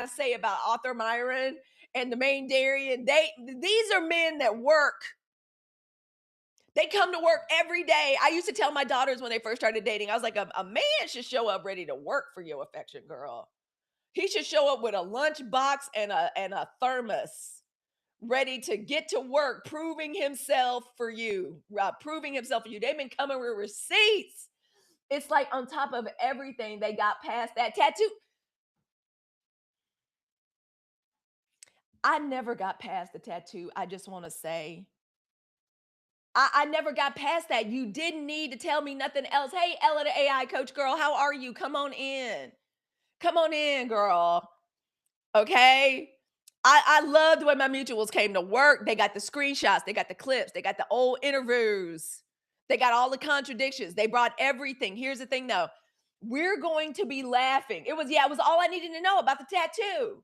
to say about Arthur Myron and the main Darian. These are men that work. They come to work every day. I used to tell my daughters when they first started dating, I was like, a man should show up ready to work for your affection, girl. He should show up with a lunchbox and a thermos, ready to get to work, proving himself for you. Proving himself for you. They've been coming with receipts. It's like on top of everything, they got past that tattoo. I never got past the tattoo. I just want to say, I never got past that. You didn't need to tell me nothing else. Hey, Ella, the AI coach girl, how are you? Come on in. Come on in, girl. Okay. I love the way my mutuals came to work. They got the screenshots, they got the clips, they got the old interviews, they got all the contradictions. They brought everything. Here's the thing though. We're going to be laughing. It was all I needed to know about the tattoo.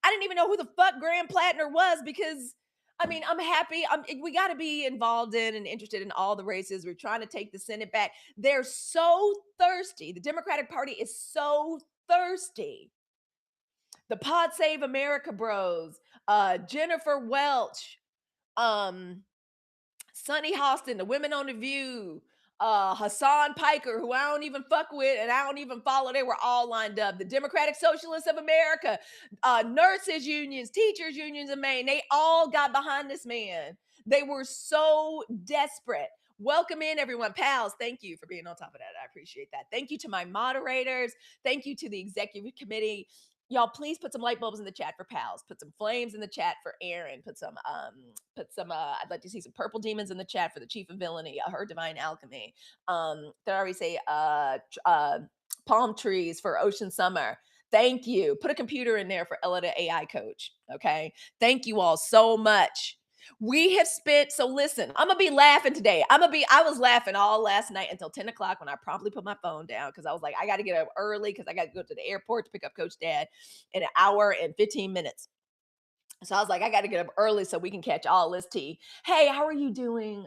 I didn't even know who the fuck Graham Platner was because I mean, I'm happy. We got to be involved in and interested in all the races. We're trying to take the Senate back. They're so thirsty. The Democratic Party is so thirsty. The Pod Save America bros, Jennifer Welch, um, Sonny Hostin, the Women on the View, Hassan Piker, who I don't even fuck with and I don't even follow. They were all lined up. The Democratic Socialists of America, nurses unions, teachers unions in Maine, they all got behind this man. They were so desperate. Welcome in, everyone. Pals, thank you for being on top of that. I appreciate that. Thank you to my moderators. Thank you to the executive committee. Y'all, please put some light bulbs in the chat for Pals. Put some flames in the chat for Aaron. Put some I'd like to see some purple demons in the chat for the chief of villainy, her divine alchemy. Did I already say palm trees for ocean summer? Thank you. Put a computer in there for Ella the AI coach. Okay. Thank you all so much. We have spent, so listen, I'm gonna be laughing today. I was laughing all last night until 10 o'clock when I promptly put my phone down because I was like, I gotta get up early because I gotta go to the airport to pick up Coach Dad in an hour and 15 minutes. So I was like, I got to get up early so we can catch all this tea. Hey, how are you doing?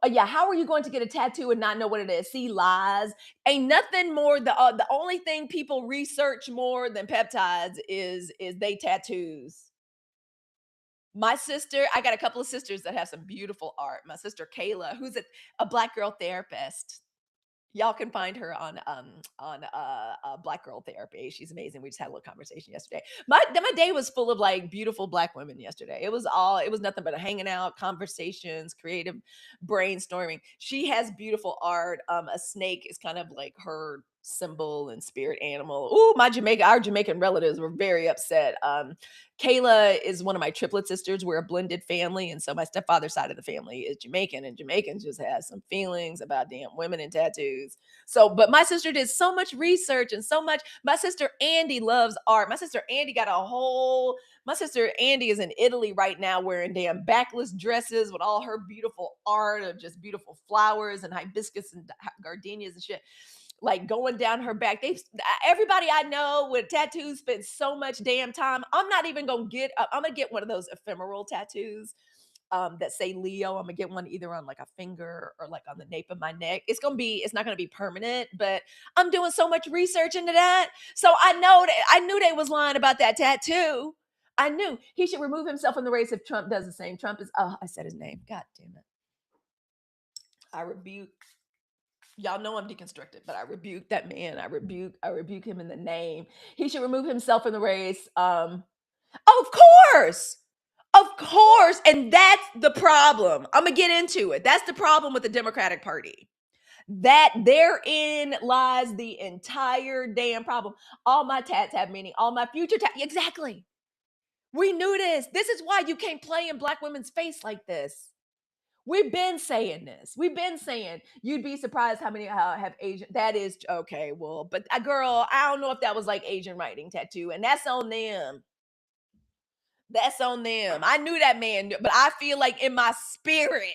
Yeah, how are you going to get a tattoo and not know what it is? See, lies. Ain't nothing more. The only thing people research more than peptides is they tattoos. My sister, I got a couple of sisters that have some beautiful art. My sister Kayla, who's a Black girl therapist. Y'all can find her on Black Girl Therapy. She's amazing. We just had a little conversation yesterday. My day was full of like beautiful Black women yesterday. It was nothing but a hanging out, conversations, creative brainstorming. She has beautiful art. A snake is kind of like her symbol and spirit animal. Ooh, our Jamaican relatives were very upset. Kayla is one of my triplet sisters. We're a blended family. And so my stepfather's side of the family is Jamaican, and Jamaicans just has some feelings about damn women and tattoos. So, but my sister did so much research and so much. My sister Andy loves art. My sister Andy is in Italy right now wearing damn backless dresses with all her beautiful art of just beautiful flowers and hibiscus and gardenias and shit, like going down her back. Everybody I know with tattoos spent so much damn time. I'm not even gonna I'm gonna get one of those ephemeral tattoos that say Leo. I'm gonna get one either on like a finger or like on the nape of my neck. It's not gonna be permanent, but I'm doing so much research into that. So I knew they was lying about that tattoo. I knew he should remove himself from the race if Trump does the same. Trump is, oh, I said his name. God damn it. I rebuke. Y'all know I'm deconstructed, but I rebuke that man. I rebuke him in the name. He should remove himself from the race. Of course. Of course. And that's the problem. I'm gonna get into it. That's the problem with the Democratic Party. That therein lies the entire damn problem. All my tats have meaning. All my future tats. Exactly. We knew this. This is why you can't play in Black women's face like this. We've been saying this. We've been saying you'd be surprised how many have Asian. That is okay. Well, but girl, I don't know if that was like Asian writing tattoo, and that's on them. That's on them. I knew that man, but I feel like in my spirit,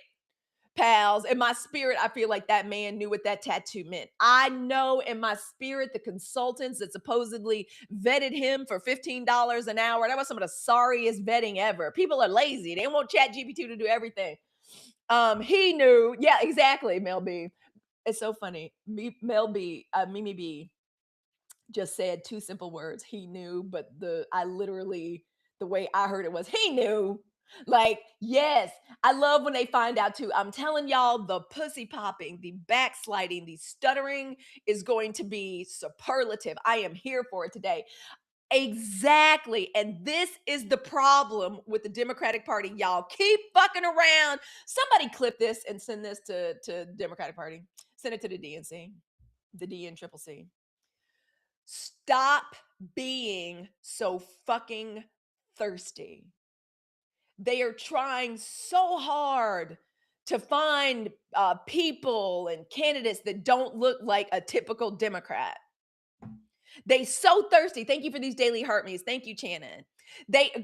pals, in my spirit, I feel like that man knew what that tattoo meant. I know in my spirit, the consultants that supposedly vetted him for $15 an hour, that was some of the sorriest vetting ever. People are lazy. They want ChatGPT to do everything. He knew. Yeah, exactly, Mel B. It's so funny. Mimi B just said two simple words. He knew, but the way I heard it was he knew. Like, yes, I love when they find out too. I'm telling y'all, the pussy popping, the backsliding, the stuttering is going to be superlative. I am here for it today. Exactly. And this is the problem with the Democratic Party. Y'all keep fucking around. Somebody clip this and send this to Democratic Party. Send it to the DNC, the DNCCC. Stop being so fucking thirsty. They are trying so hard to find people and candidates that don't look like a typical Democrat. They so thirsty. Thank you for these daily heart me's. Thank you, Shannon.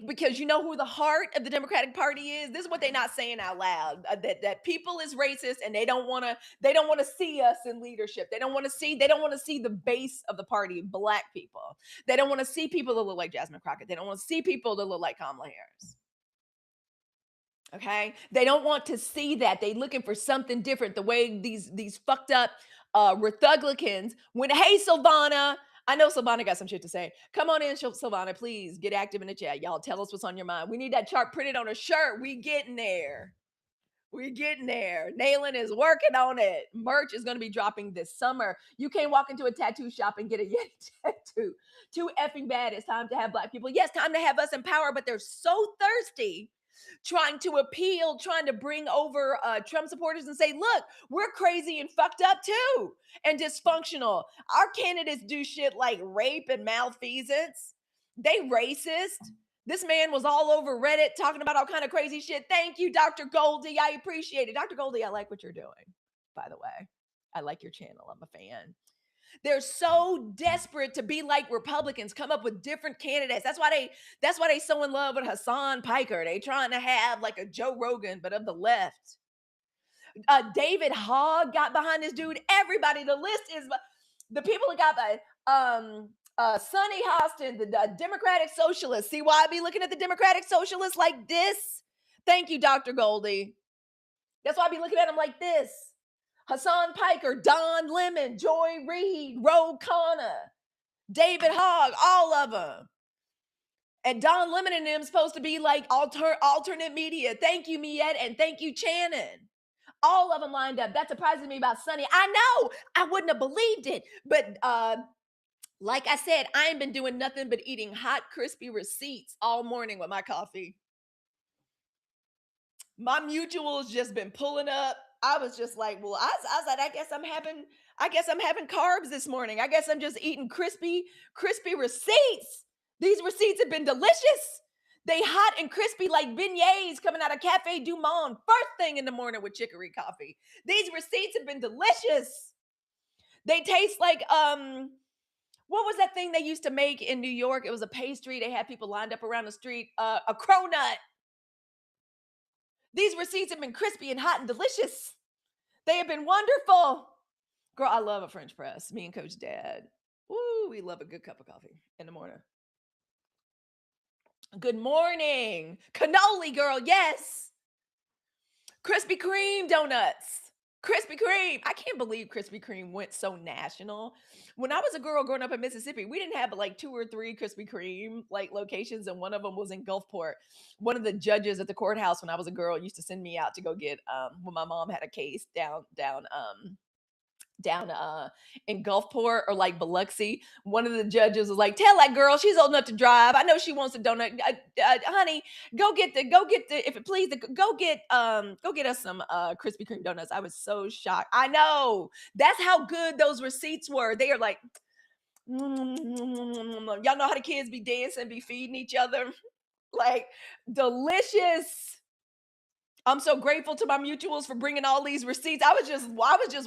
Because you know who the heart of the Democratic Party is. This is what they're not saying out loud. That people is racist and they don't want to see us in leadership. They don't want to see the base of the party, black people. They don't want to see people that look like Jasmine Crockett. They don't want to see people that look like Kamala Harris. Okay, they don't want to see that. They looking for something different. The way these fucked up Republicans went, hey Silvana, I know Silvana got some shit to say. Come on in, Silvana, please get active in the chat. Y'all tell us what's on your mind. We need that chart printed on a shirt. We getting there. We're getting there. Nolan is working on it. Merch is going to be dropping this summer. You can't walk into a tattoo shop and get a Yeti tattoo. Too effing bad. It's time to have black people. Yes, time to have us in power, but they're so thirsty trying to appeal, trying to bring over Trump supporters and say, look, we're crazy and fucked up too and dysfunctional. Our candidates do shit like rape and malfeasance. They racist. This man was all over Reddit talking about all kind of crazy shit. Thank you, Dr. Goldie. I appreciate it. Dr. Goldie, I like what you're doing, by the way. I like your channel. I'm a fan. They're so desperate to be like Republicans, come up with different candidates. That's why they so in love with Hassan Piker. They trying to have like a Joe Rogan, but of the left. David Hogg got behind this dude. Everybody, the list is the people that got by Sonny Hostin, the Democratic Socialist. See why I be looking at the Democratic Socialists like this? Thank you, Dr. Goldie. That's why I be looking at them like this. Hassan Piker, Don Lemon, Joy Reid, Ro Khanna, David Hogg, all of them. And Don Lemon and them supposed to be like alternate media. Thank you, Miette, and thank you, Shannon. All of them lined up. That surprises me about Sonny. I know. I wouldn't have believed it. But like I said, I ain't been doing nothing but eating hot, crispy receipts all morning with my coffee. My mutual's just been pulling up. I was just like, well, I was like, I guess I'm having carbs this morning. I guess I'm just eating crispy receipts. These receipts have been delicious. They hot and crispy like beignets coming out of Cafe Du Monde first thing in the morning with chicory coffee. These receipts have been delicious. They taste like what was that thing they used to make in New York? It was a pastry. They had people lined up around the street. A cronut. These receipts have been crispy and hot and delicious. They have been wonderful. Girl, I love a French press. Me and Coach Dad. Ooh, we love a good cup of coffee in the morning. Good morning. Cannoli, girl, yes. Krispy Kreme donuts. Krispy Kreme. I can't believe Krispy Kreme went so national. When I was a girl growing up in Mississippi, we didn't have but like 2 or 3 Krispy Kreme like locations, and one of them was in Gulfport. One of the judges at the courthouse when I was a girl used to send me out to go get when my mom had a case down in Gulfport or like Biloxi. One of the judges was like, tell that girl she's old enough to drive. I know she wants a donut. Honey, go get if it please, go get us some Krispy Kreme donuts. I was so shocked. I know. That's how good those receipts were. They are like, y'all know how the kids be dancing, be feeding each other. Like delicious. I'm so grateful to my mutuals for bringing all these receipts. I was just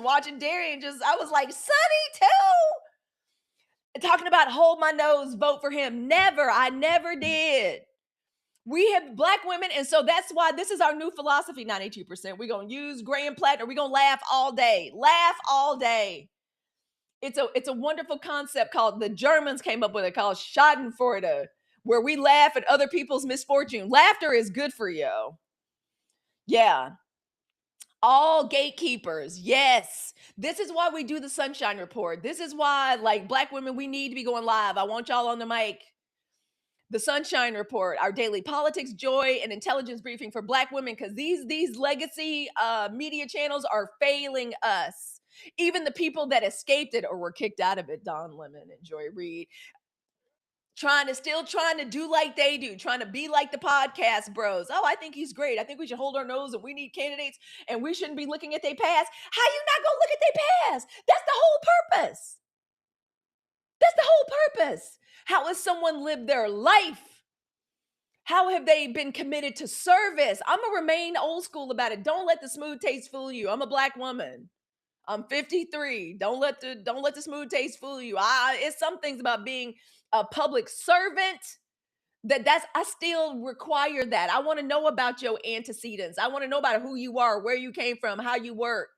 watching Darian. I was like, Sonny too. Talking about hold my nose, vote for him. Never. I never did. We have black women, and so that's why this is our new philosophy, 92%. We're going to use Graham Platner. We're going to laugh all day. Laugh all day. It's a wonderful concept called, the Germans came up with it, called Schadenfreude, where we laugh at other people's misfortune. Laughter is good for you. Yeah. All gatekeepers. Yes. This is why we do the Sunshine Report. This is why, like, Black women, we need to be going live. I want y'all on the mic. The Sunshine Report, our daily politics, joy, and intelligence briefing for Black women, because these legacy media channels are failing us. Even the people that escaped it or were kicked out of it, Don Lemon and Joy Reid, trying to do like they do, trying to be like the podcast bros. Oh, I think he's great. I think we should hold our nose and we need candidates and we shouldn't be looking at their past. How you not gonna look at their past? That's the whole purpose. That's the whole purpose. How has someone lived their life? How have they been committed to service? I'm gonna remain old school about it. Don't let the smooth taste fool you. I'm a Black woman. I'm 53. Don't let the smooth taste fool you. It's some things about being a public servant that's I still require that. I want to know about your antecedents. I want to know about who you are, where you came from, how you work.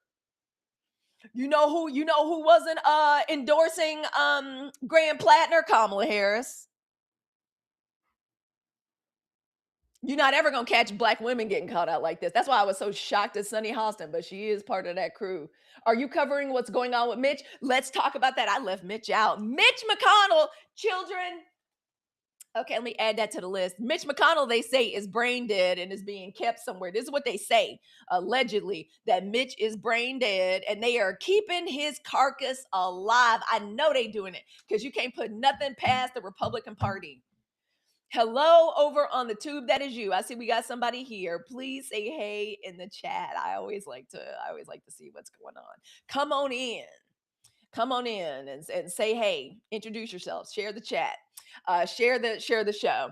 You know who wasn't endorsing Graham Platner? Kamala Harris. You're not ever gonna catch Black women getting caught out like this. That's why I was so shocked at Sunny Hostin, but she is part of that crew. Are you covering what's going on with Mitch? Let's talk about that. I left Mitch out. Mitch McConnell, children. Okay, let me add that to the list. Mitch McConnell, they say, is brain dead and is being kept somewhere. This is what they say, allegedly, that Mitch is brain dead and they are keeping his carcass alive. I know they doing it because you can't put nothing past the Republican Party. Hello over on the tube. That is you. I see we got somebody here. Please say hey in the chat. I always like to see what's going on. Come on in. Come on in and say hey. Introduce yourselves. Share the chat. Share the show.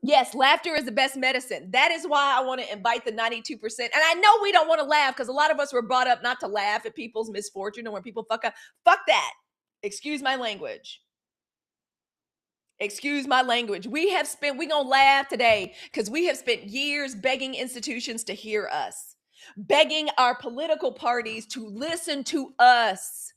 Yes, laughter is the best medicine. That is why I want to invite the 92%. And I know we don't want to laugh because a lot of us were brought up not to laugh at people's misfortune or when people fuck up. Fuck that. Excuse my language. Excuse my language. We gonna laugh today because we have spent years begging institutions to hear us, begging our political parties to listen to us,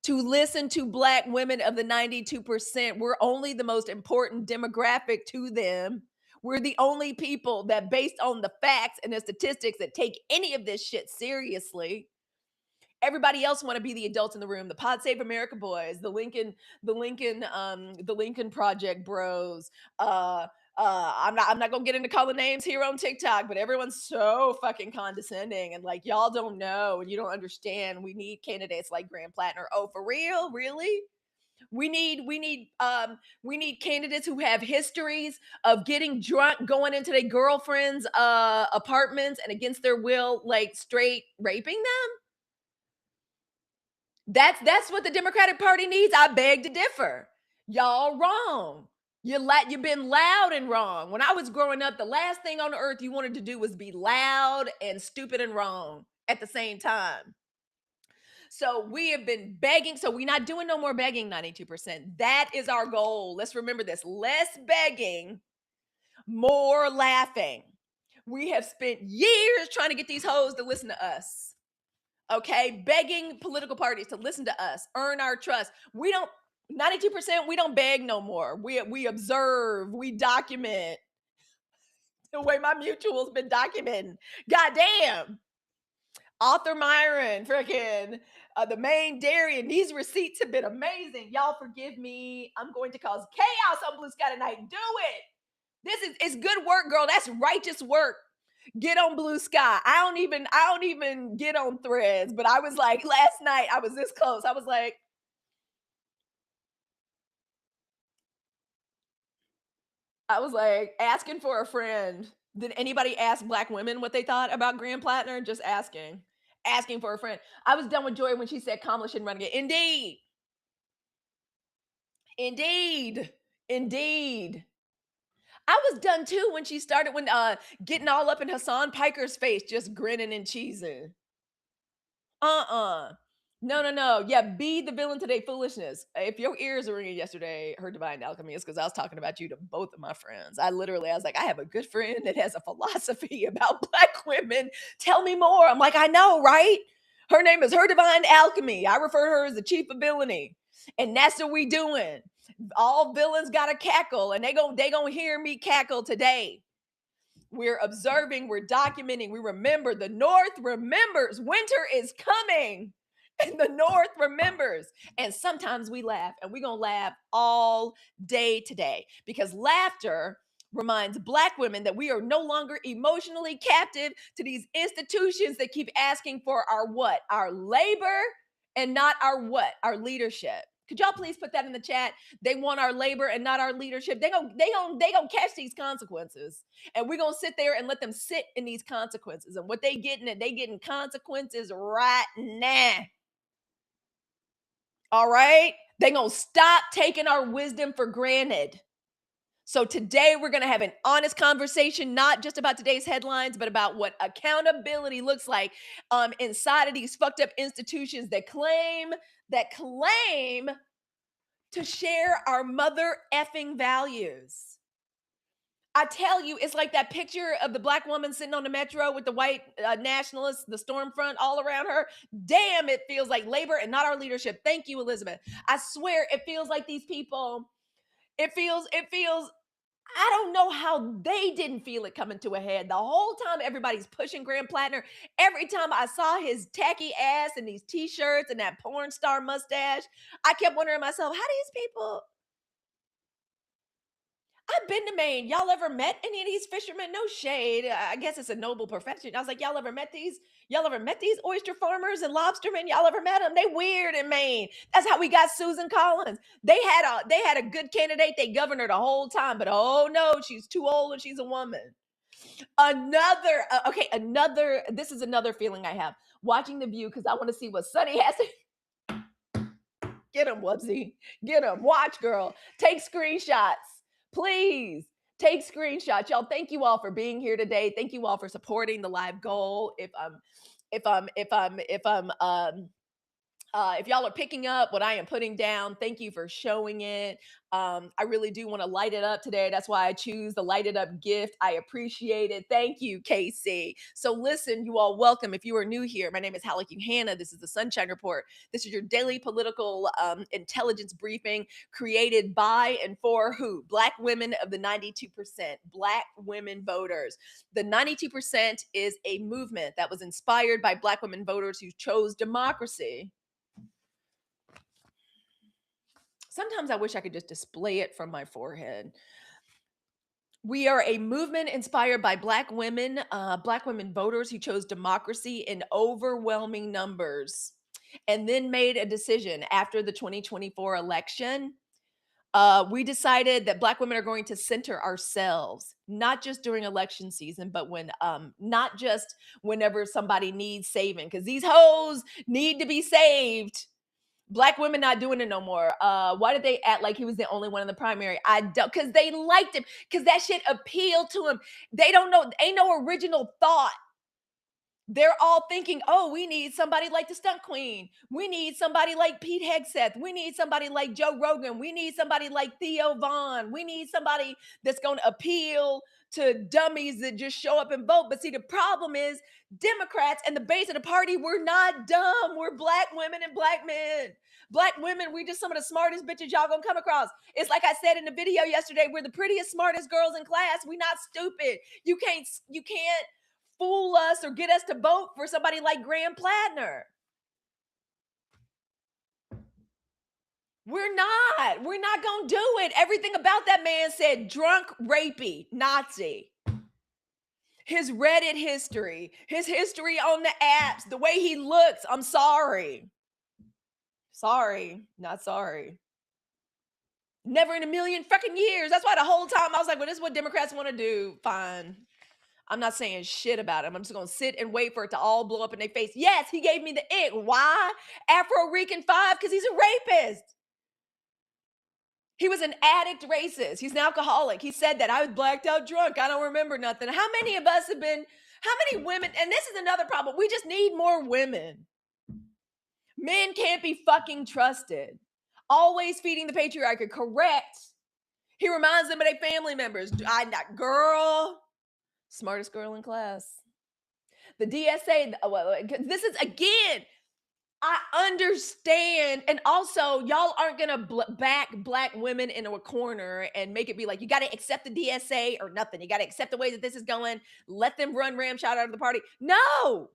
to listen to Black women of the 92%. We're only the most important demographic to them. We're the only people that, based on the facts and the statistics, that take any of this shit seriously. Everybody else want to be the adults in the room. The Pod Save America boys, the Lincoln Project bros. I'm not gonna get into calling names here on TikTok, but everyone's so fucking condescending and like y'all don't know and you don't understand. We need candidates like Graham Platner. Oh, for real? Really? We need candidates who have histories of getting drunk, going into their girlfriends' apartments and against their will, like straight raping them. That's what the Democratic Party needs. I beg to differ. Y'all wrong. You've been loud and wrong. When I was growing up, the last thing on earth you wanted to do was be loud and stupid and wrong at the same time. So we have been begging. So we're not doing no more begging, 92%. That is our goal. Let's remember this. Less begging, more laughing. We have spent years trying to get these hoes to listen to us. Okay, begging political parties to listen to us, earn our trust. We don't 92%, we don't beg no more. We observe, we document the way my mutual's been documenting. Goddamn. Author Myron, freaking the main Darian. These receipts have been amazing. Y'all forgive me. I'm going to cause chaos on Blue Sky tonight. Do it. It's good work, girl. That's righteous work. Get on Blue Sky. I don't even get on Threads, but I was like, last night I was this close. I was like, asking for a friend. Did anybody ask Black women what they thought about Graham Platner? Just asking for a friend. I was done with Joy when she said Kamala shouldn't run again. Indeed. I was done too when she started getting all up in Hassan Piker's face, just grinning and cheesing. No. Yeah, be the villain today, foolishness. If your ears were ringing yesterday, her divine alchemy is because I was talking about you to both of my friends. I was like, I have a good friend that has a philosophy about Black women. Tell me more. I'm like, I know, right? Her name is Her Divine Alchemy. I refer to her as the chief of villainy. And that's what we doing. All villains got to cackle, and they gonna hear me cackle today. We're observing, we're documenting, we remember. The North remembers. Winter is coming. And the North remembers. And sometimes we laugh, and we're going to laugh all day today because laughter reminds Black women that we are no longer emotionally captive to these institutions that keep asking for our what? Our labor and not our what? Our leadership. Could y'all please put that in the chat? They want our labor and not our leadership. They gonna catch these consequences, and we're gonna sit there and let them sit in these consequences. And what they getting consequences right now. All right, they gonna stop taking our wisdom for granted. So today we're going to have an honest conversation, not just about today's headlines, but about what accountability looks like inside of these fucked up institutions that claim to share our mother effing values. I tell you, it's like that picture of the Black woman sitting on the metro with the white nationalists, the storm front all around her. Damn, it feels like labor and not our leadership. Thank you, Elizabeth. I swear it feels like these people, it feels I don't know how they didn't feel it coming to a head. The whole time everybody's pushing Graham Platner, every time I saw his tacky ass and these t-shirts and that porn star mustache, I kept wondering to myself, how these people, I've been to Maine. Y'all ever met any of these fishermen? No shade. I guess it's a noble profession. I was like, y'all ever met these oyster farmers and lobstermen? Y'all ever met them? They weird in Maine. That's how we got Susan Collins. They had a good candidate. They governed her the whole time, but oh no, she's too old and she's a woman. This is another feeling I have watching The View because I want to see what Sunny has to get him, Wubsy. Get him. Watch, girl. Take screenshots. Please take screenshots. Y'all, thank you all for being here today. Thank you all for supporting the live goal. If y'all are picking up what I am putting down, thank you for showing it. I really do want to light it up today. That's why I choose the light it up gift. I appreciate it. Thank you, KC. So listen, you all, welcome. If you are new here, my name is Halicue Hannah. This is the Sunshine Report. This is your daily political intelligence briefing created by and for who? Black women of the 92%, Black women voters. The 92% is a movement that was inspired by Black women voters who chose democracy. Sometimes I wish I could just display it from my forehead. We are a movement inspired by Black women voters who chose democracy in overwhelming numbers and then made a decision after the 2024 election. We decided that Black women are going to center ourselves, not just during election season, but not just whenever somebody needs saving, because these hoes need to be saved. Black women not doing it no more. Why did they act like he was the only one in the primary? I don't, because they liked him, because that shit appealed to him. They don't know, ain't no original thought. They're all thinking, oh, we need somebody like the stunt queen. We need somebody like Pete Hegseth. We need somebody like Joe Rogan. We need somebody like Theo Vaughn. We need somebody that's going to appeal to dummies that just show up and vote. But see, the problem is Democrats and the base of the party, we're not dumb. We're Black women and Black men. Black women, we just some of the smartest bitches y'all gonna come across. It's like I said in the video yesterday, we're the prettiest, smartest girls in class. We not stupid. You can't fool us or get us to vote for somebody like Graham Platner. We're not gonna do it. Everything about that man said drunk, rapey, Nazi. His Reddit history, his history on the apps, the way he looks. I'm sorry. Sorry, not sorry. Never in a million fucking years. That's why the whole time I was like, well, this is what Democrats want to do. Fine. I'm not saying shit about him. I'm just going to sit and wait for it to all blow up in their face. Yes, he gave me the ick. Why? Afro-Rican 5, because he's a rapist. He was an addict racist. He's an alcoholic. He said that. I was blacked out drunk. I don't remember nothing. How many of us have been, how many women, and this is another problem. We just need more women. Men can't be fucking trusted. Always feeding the patriarchy. Correct. He reminds them of their family members. Girl, smartest girl in class. The DSA, this is, again, I understand. And also, y'all aren't going to back black women into a corner and make it be like, you got to accept the DSA or nothing. You got to accept the way that this is going. Let them run ramshot out of the party. No.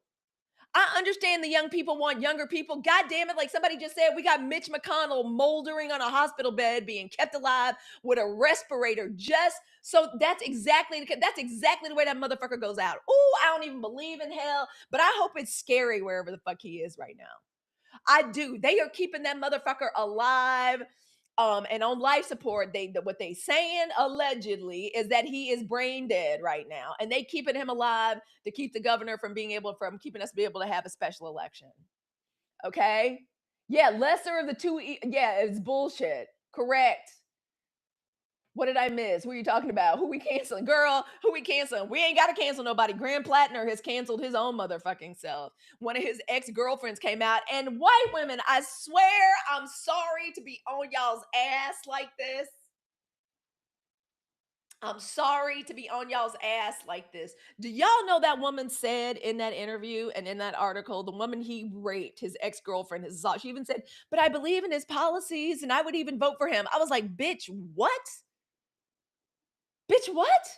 I understand the young people want younger people. God damn it. Like somebody just said, we got Mitch McConnell moldering on a hospital bed, being kept alive with a respirator. Just so that's exactly the way that motherfucker goes out. Oh, I don't even believe in hell, but I hope it's scary wherever the fuck he is right now. I do. They are keeping that motherfucker alive. And on life support, what they saying allegedly is that he is brain dead right now, and they keeping him alive to keep the governor from keeping us be able to have a special election. Okay, yeah, lesser of the two. Yeah, it's bullshit. Correct. What did I miss? Who are you talking about? Who we canceling? Girl, who we canceling? We ain't got to cancel nobody. Graham Platner has canceled his own motherfucking self. One of his ex-girlfriends came out, and white women, I swear, I'm sorry to be on y'all's ass like this. I'm sorry to be on y'all's ass like this. Do y'all know that woman said in that interview and in that article, the woman he raped, his ex-girlfriend, she even said, but I believe in his policies and I would even vote for him. I was like, bitch, what? Bitch, what?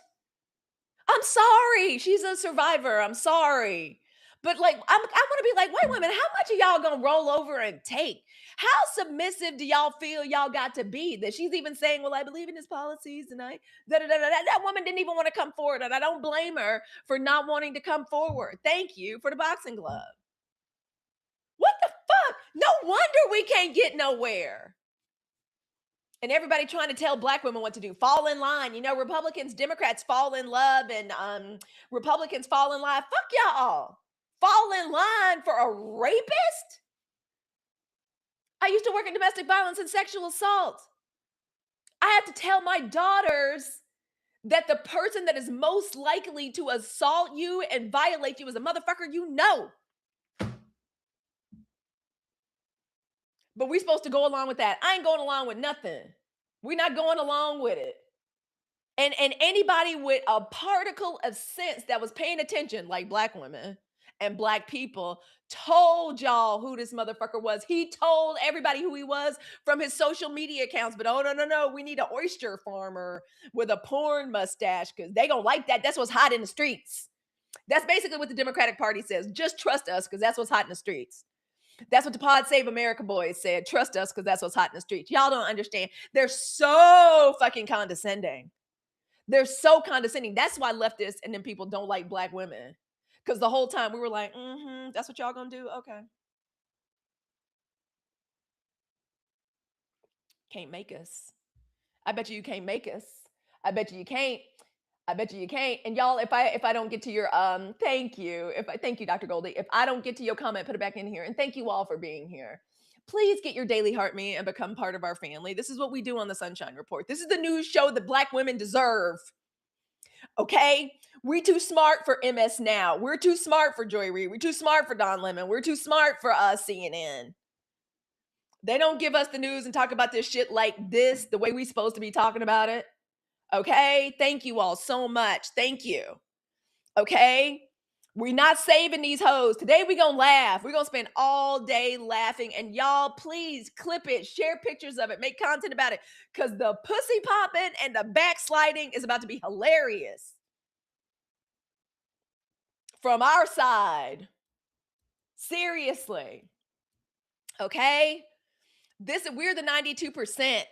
I'm sorry. She's a survivor. I'm sorry. But like, I want to be like, white women, how much are y'all gonna roll over and take? How submissive do y'all feel y'all got to be that she's even saying, well, I believe in his policies and that woman didn't even want to come forward. And I don't blame her for not wanting to come forward. Thank you for the boxing glove. What the fuck? No wonder we can't get nowhere. And everybody trying to tell black women what to do. Fall in line. You know, Republicans, Democrats fall in love, and Republicans fall in line. Fuck y'all. Fall in line for a rapist? I used to work in domestic violence and sexual assault. I have to tell my daughters that the person that is most likely to assault you and violate you is a motherfucker you know. But we're supposed to go along with that. I ain't going along with nothing. We're not going along with it. And anybody with a particle of sense that was paying attention, like black women and black people, told y'all who this motherfucker was. He told everybody who he was from his social media accounts. But oh, no, we need an oyster farmer with a porn mustache because they gonna like that. That's what's hot in the streets. That's basically what the Democratic Party says. Just trust us because that's what's hot in the streets. That's what the Pod Save America boys said. Trust us because that's what's hot in the streets. Y'all don't understand. They're so fucking condescending. They're so condescending. That's why leftists and then people don't like black women. Because the whole time we were like, that's what y'all gonna do? Okay. Can't make us. I bet you can't make us. I bet you can't. I bet you can't. And y'all, if I don't get to your thank you. If I thank you, Dr. Goldie. If I don't get to your comment, put it back in here. And thank you all for being here. Please get your daily heart me and become part of our family. This is what we do on the Sunshine Report. This is the news show that black women deserve. Okay? We too smart for MS Now. We're too smart for Joy Reid. We're too smart for Don Lemon. We're too smart for CNN. They don't give us the news and talk about this shit like this, the way we supposed to be talking about it. Okay? Thank you all so much. Thank you. Okay? We're not saving these hoes. Today we gonna laugh. We're gonna spend all day laughing. And y'all, please clip it, share pictures of it, make content about it. Because the pussy popping and the backsliding is about to be hilarious. From our side. Seriously. Okay? We're the 92%.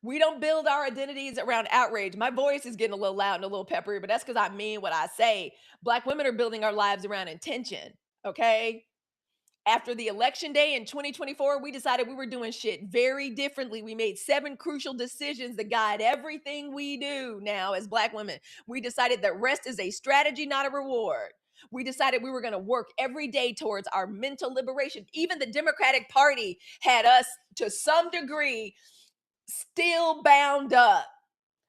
We don't build our identities around outrage. My voice is getting a little loud and a little peppery, but that's because I mean what I say. Black women are building our lives around intention. Okay? After the election day in 2024, we decided we were doing shit very differently. We made 7 crucial decisions that guide everything we do now as black women. We decided that rest is a strategy, not a reward. We decided we were going to work every day towards our mental liberation. Even the Democratic Party had us, to some degree, still bound up,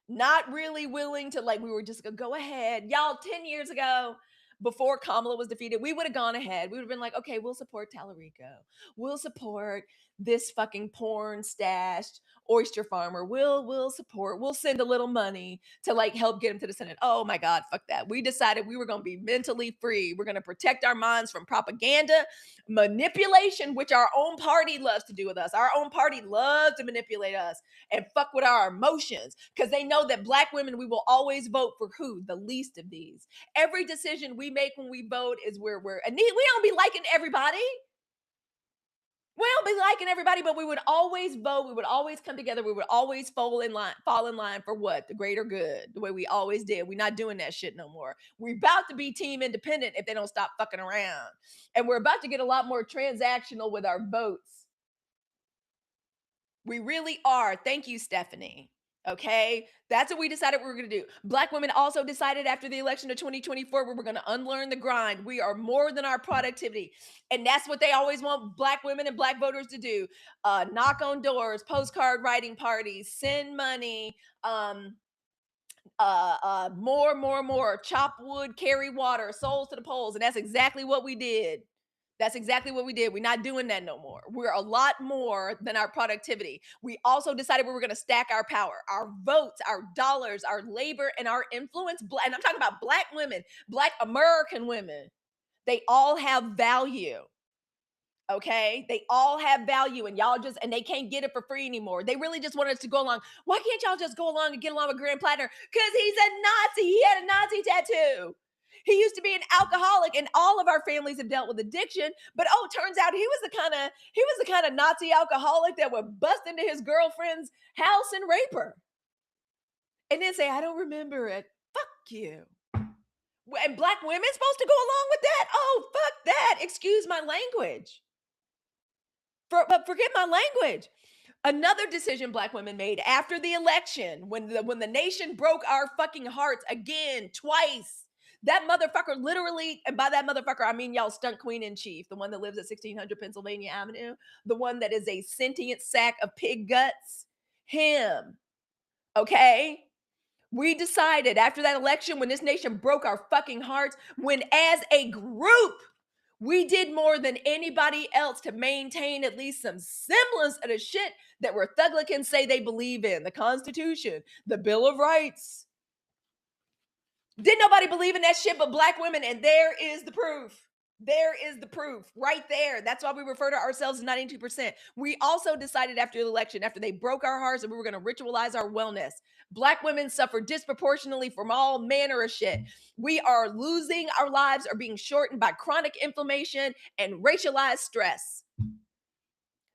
not really willing to, like, we were just going to go ahead. Y'all, 10 years ago, before Kamala was defeated, we would have gone ahead. We would have been like, okay, we'll support Tallarico. We'll support this fucking porn stashed oyster farmer. We'll support, we'll send a little money to like help get him to the Senate. Oh my God, fuck that. We decided we were going to be mentally free. We're going to protect our minds from propaganda, manipulation, which our own party loves to do with us. Our own party loves to manipulate us and fuck with our emotions because they know that Black women, we will always vote for who? The least of these. Every decision we make when we vote is where and we don't be liking everybody. We don't be liking everybody, but we would always vote. We would always come together. We would always fall in line for what? The greater good, the way we always did. We're not doing that shit no more. We're about to be team independent if they don't stop fucking around. And we're about to get a lot more transactional with our votes. We really are. Thank you, Stephanie. Okay. That's what we decided we were going to do. Black women also decided after the election of 2024, we were going to unlearn the grind. We are more than our productivity. And that's what they always want Black women and Black voters to do. Knock on doors, postcard writing parties, send money, more, chop wood, carry water, souls to the polls. And that's exactly what we did. That's exactly what we did. We're not doing that no more. We're a lot more than our productivity. We also decided we were going to stack our power, our votes, our dollars, our labor, and our influence. And I'm talking about Black women, Black American women. They all have value. Okay, they all have value, and y'all just and they can't get it for free anymore. They really just want us to go along. Why can't y'all just go along and get along with Grand Platner? Because he's a Nazi. He had a Nazi tattoo. He used to be an alcoholic, and all of our families have dealt with addiction. But oh, turns out he was the kind of Nazi alcoholic that would bust into his girlfriend's house and rape her, and then say, "I don't remember it." Fuck you. And Black women supposed to go along with that? Oh, fuck that. Excuse my language. But forget my language. Another decision Black women made after the election, when the nation broke our fucking hearts again, twice. That motherfucker literally, and by that motherfucker, I mean y'all stunt queen in chief, the one that lives at 1600 Pennsylvania Avenue, the one that is a sentient sack of pig guts. Him. Okay? We decided after that election, when this nation broke our fucking hearts, when as a group, we did more than anybody else to maintain at least some semblance of the shit that Republicans say they believe in. The Constitution, the Bill of Rights. Didn't nobody believe in that shit but Black women, and there is the proof. There is the proof right there. That's why we refer to ourselves as 92%. We also decided after the election, after they broke our hearts, that we were going to ritualize our wellness. Black women suffer disproportionately from all manner of shit. We are losing our lives, are being shortened by chronic inflammation and racialized stress.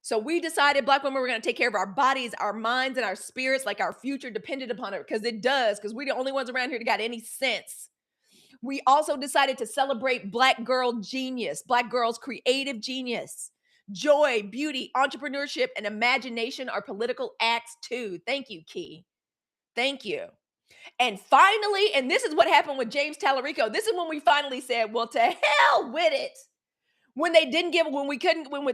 So we decided Black women were going to take care of our bodies, our minds, and our spirits like our future depended upon it, because it does, because we're the only ones around here that got any sense. We also decided to celebrate Black girl genius, Black girls' creative genius. Joy, beauty, entrepreneurship, and imagination are political acts too. Thank you, Key. Thank you. And finally, and this is what happened with James Tallarico. This is when we finally said, well, to hell with it. When they didn't when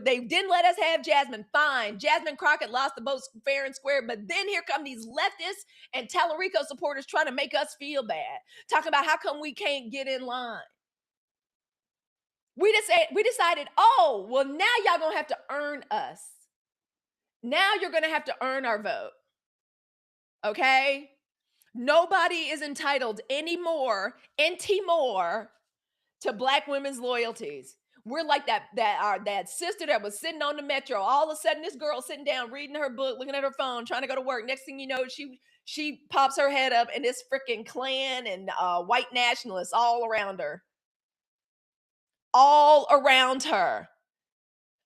they didn't let us have Jasmine, fine. Jasmine Crockett lost the votes fair and square, but then here come these leftists and Tallarico supporters trying to make us feel bad, talking about how come we can't get in line. We decided, oh, well, now y'all gonna have to earn us. Now you're gonna have to earn our vote. Okay? Nobody is entitled anymore to Black women's loyalties. We're like that sister that was sitting on the metro. All of a sudden, this girl sitting down, reading her book, looking at her phone, trying to go to work. Next thing you know, she pops her head up, and this freaking Klan and white nationalists all around her. All around her.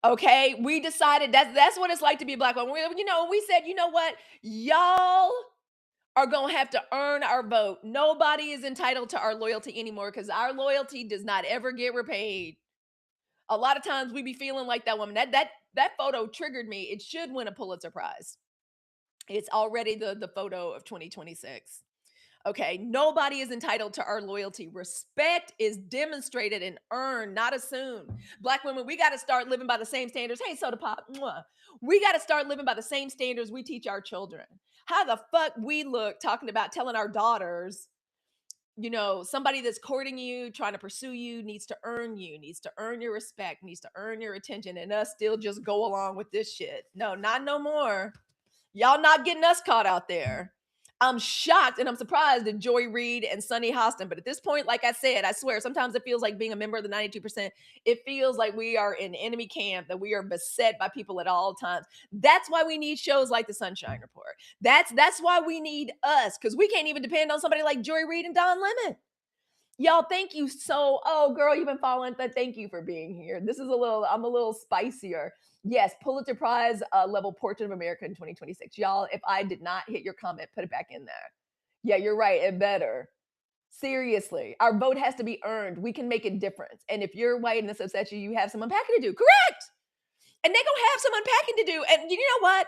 Okay, we decided that's what it's like to be a Black woman. We said, you know what, y'all are going to have to earn our vote. Nobody is entitled to our loyalty anymore, because our loyalty does not ever get repaid. A lot of times we be feeling like that woman. That photo triggered me. It should win a Pulitzer Prize. It's already the photo of 2026. Okay, nobody is entitled to our loyalty. Respect is demonstrated and earned, not assumed. Black women, we got to start living by the same standards. Hey, Soda Pop. Mwah. We got to start living by the same standards we teach our children. How the fuck we look talking about telling our daughters somebody that's courting you, trying to pursue you, needs to earn your respect, needs to earn your attention, and us still just go along with this shit. No, not no more. Y'all not getting us caught out there. I'm shocked and I'm surprised at Joy Reid and Sunny Hostin. But at this point, like I said, I swear, sometimes it feels like being a member of the 92%. It feels like we are in enemy camp, that we are beset by people at all times. That's why we need shows like the Sunshine Report. That's why we need us, because we can't even depend on somebody like Joy Reid and Don Lemon. Y'all, thank you so. Oh, girl, you've been following. Thank you for being here. I'm a little spicier. Yes, Pulitzer Prize level Portrait of America in 2026. Y'all, if I did not hit your comment, put it back in there. Yeah, you're right. It better. Seriously, our vote has to be earned. We can make a difference. And if you're white and this upsets you, you have some unpacking to do. Correct. And they gonna have some unpacking to do. And you know what?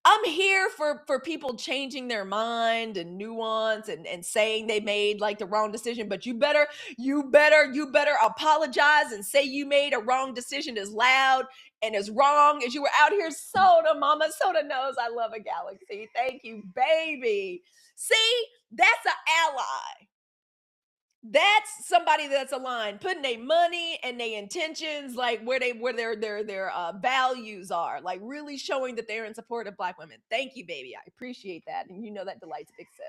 I'm here for people changing their mind and nuance and saying they made like the wrong decision. But you better apologize and say you made a wrong decision as loud and as wrong as you were out here. Soda Mama, Soda knows I love a galaxy. Thank you, baby. See, that's an ally. That's somebody that's aligned, putting their money and their intentions, like where their values are, like really showing that they're in support of Black women. Thank you, baby. I appreciate that, and that delights big sis.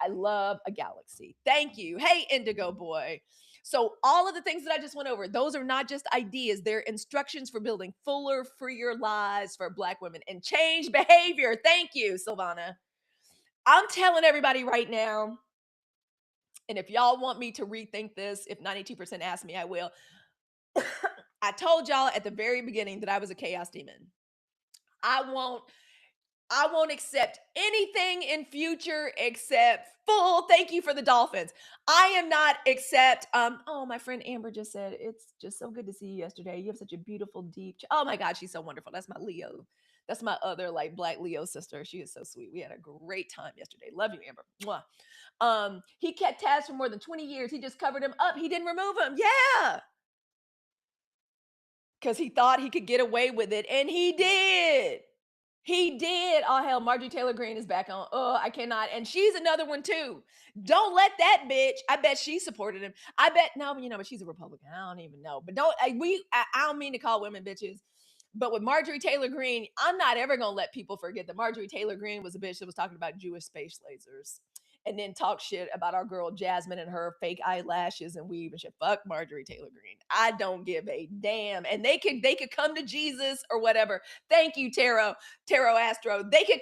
I love a galaxy. Thank you. Hey, Indigo Boy. So all of the things that I just went over, those are not just ideas; they're instructions for building fuller, freer lives for Black women and change behavior. Thank you, Silvana. I'm telling everybody right now. And if y'all want me to rethink this, if 92% ask me, I will. I told y'all at the very beginning that I was a chaos demon. I won't accept anything in future except full thank you for the dolphins. I am not accept oh, my friend Amber just said it's just so good to see you yesterday. You have such a beautiful deep oh my god, she's so wonderful. That's my Leo. That's my other like Black Leo sister. She is so sweet. We had a great time yesterday. Love you, Amber. Mwah. He kept tabs for more than 20 years. He just covered him up. He didn't remove him. Yeah. Because he thought he could get away with it. And he did. He did. Oh, hell, Marjorie Taylor Greene is back on. Oh, I cannot. And she's another one, too. Don't let that bitch. I bet she supported him. I bet, no, but she's a Republican. I don't even know. But I don't mean to call women bitches. But with Marjorie Taylor Greene, I'm not ever going to let people forget that Marjorie Taylor Greene was a bitch that was talking about Jewish space lasers and then talk shit about our girl Jasmine and her fake eyelashes and weave and shit. Fuck Marjorie Taylor Greene. I don't give a damn. And they could come to Jesus or whatever. Thank you, Tarot Astro. They can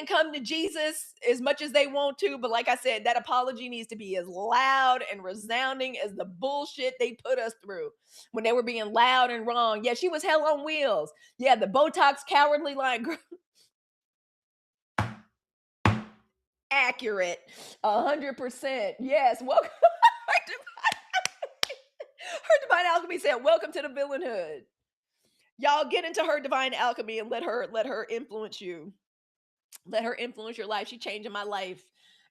come to Jesus as much as they want to, but like I said, that apology needs to be as loud and resounding as the bullshit they put us through when they were being loud and wrong. Yeah, she was hell on wheels. Yeah, the Botox cowardly line. Accurate. 100%. Yes. Welcome. Her divine alchemy said, welcome to the villainhood. Y'all get into her divine alchemy and let her influence you. Let her influence your life. She changing my life.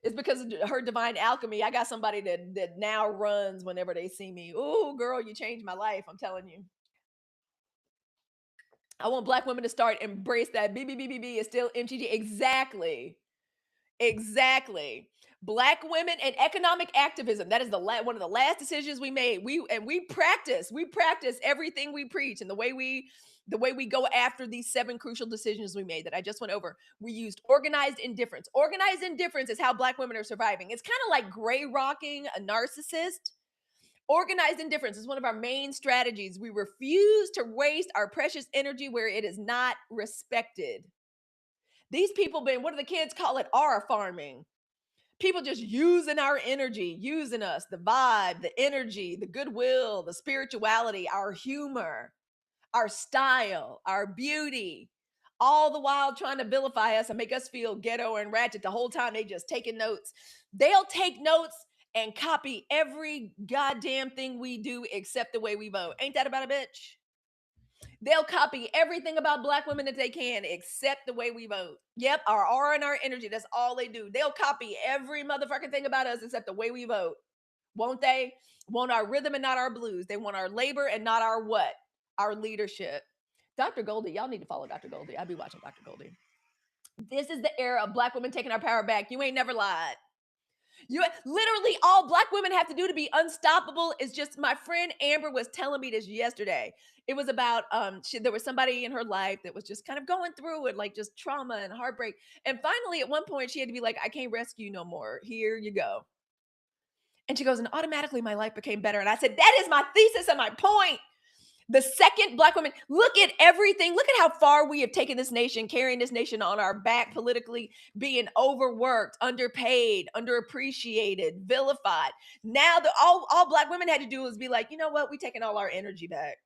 It's because of her divine alchemy. I got somebody that now runs whenever they see me. Oh, girl, you changed my life. I'm telling you. I want Black women to start embrace that. BBBBB is still MTG. Exactly. Black women and economic activism. That is one of the last decisions we made. We practice everything we preach, and the way we go after these 7 crucial decisions we made that I just went over. We used organized indifference. Organized indifference is how Black women are surviving. It's kind of like gray rocking a narcissist. Organized indifference is one of our main strategies. We refuse to waste our precious energy where it is not respected. These people what do the kids call it? R farming. People just using our energy, using us, the vibe, the energy, the goodwill, the spirituality, our humor, our style, our beauty, all the while trying to vilify us and make us feel ghetto and ratchet. The whole time they just taking notes. They'll take notes and copy every goddamn thing we do except the way we vote. Ain't that about a bitch? They'll copy everything about Black women that they can except the way we vote. Yep, our aura and our energy. That's all they do. They'll copy every motherfucking thing about us except the way we vote. Won't they? Want our rhythm and not our blues. They want our labor and not our what? Our leadership. Dr. Goldie, y'all need to follow Dr. Goldie. I'll be watching Dr. Goldie. This is the era of Black women taking our power back. You ain't never lied. You literally all black women have to do to be unstoppable is just my friend Amber was telling me this yesterday. It was about there was somebody in her life that was just kind of going through it, like just trauma and heartbreak. And finally at one point she had to be like, I can't rescue you no more. Here you go. And she goes, and automatically my life became better. And I said, that is my thesis and my point. The second black woman, look at everything. Look at how far we have taken this nation, carrying this nation on our back politically, being overworked, underpaid, underappreciated, vilified. Now all black women had to do was be like, you know what? We taking all our energy back.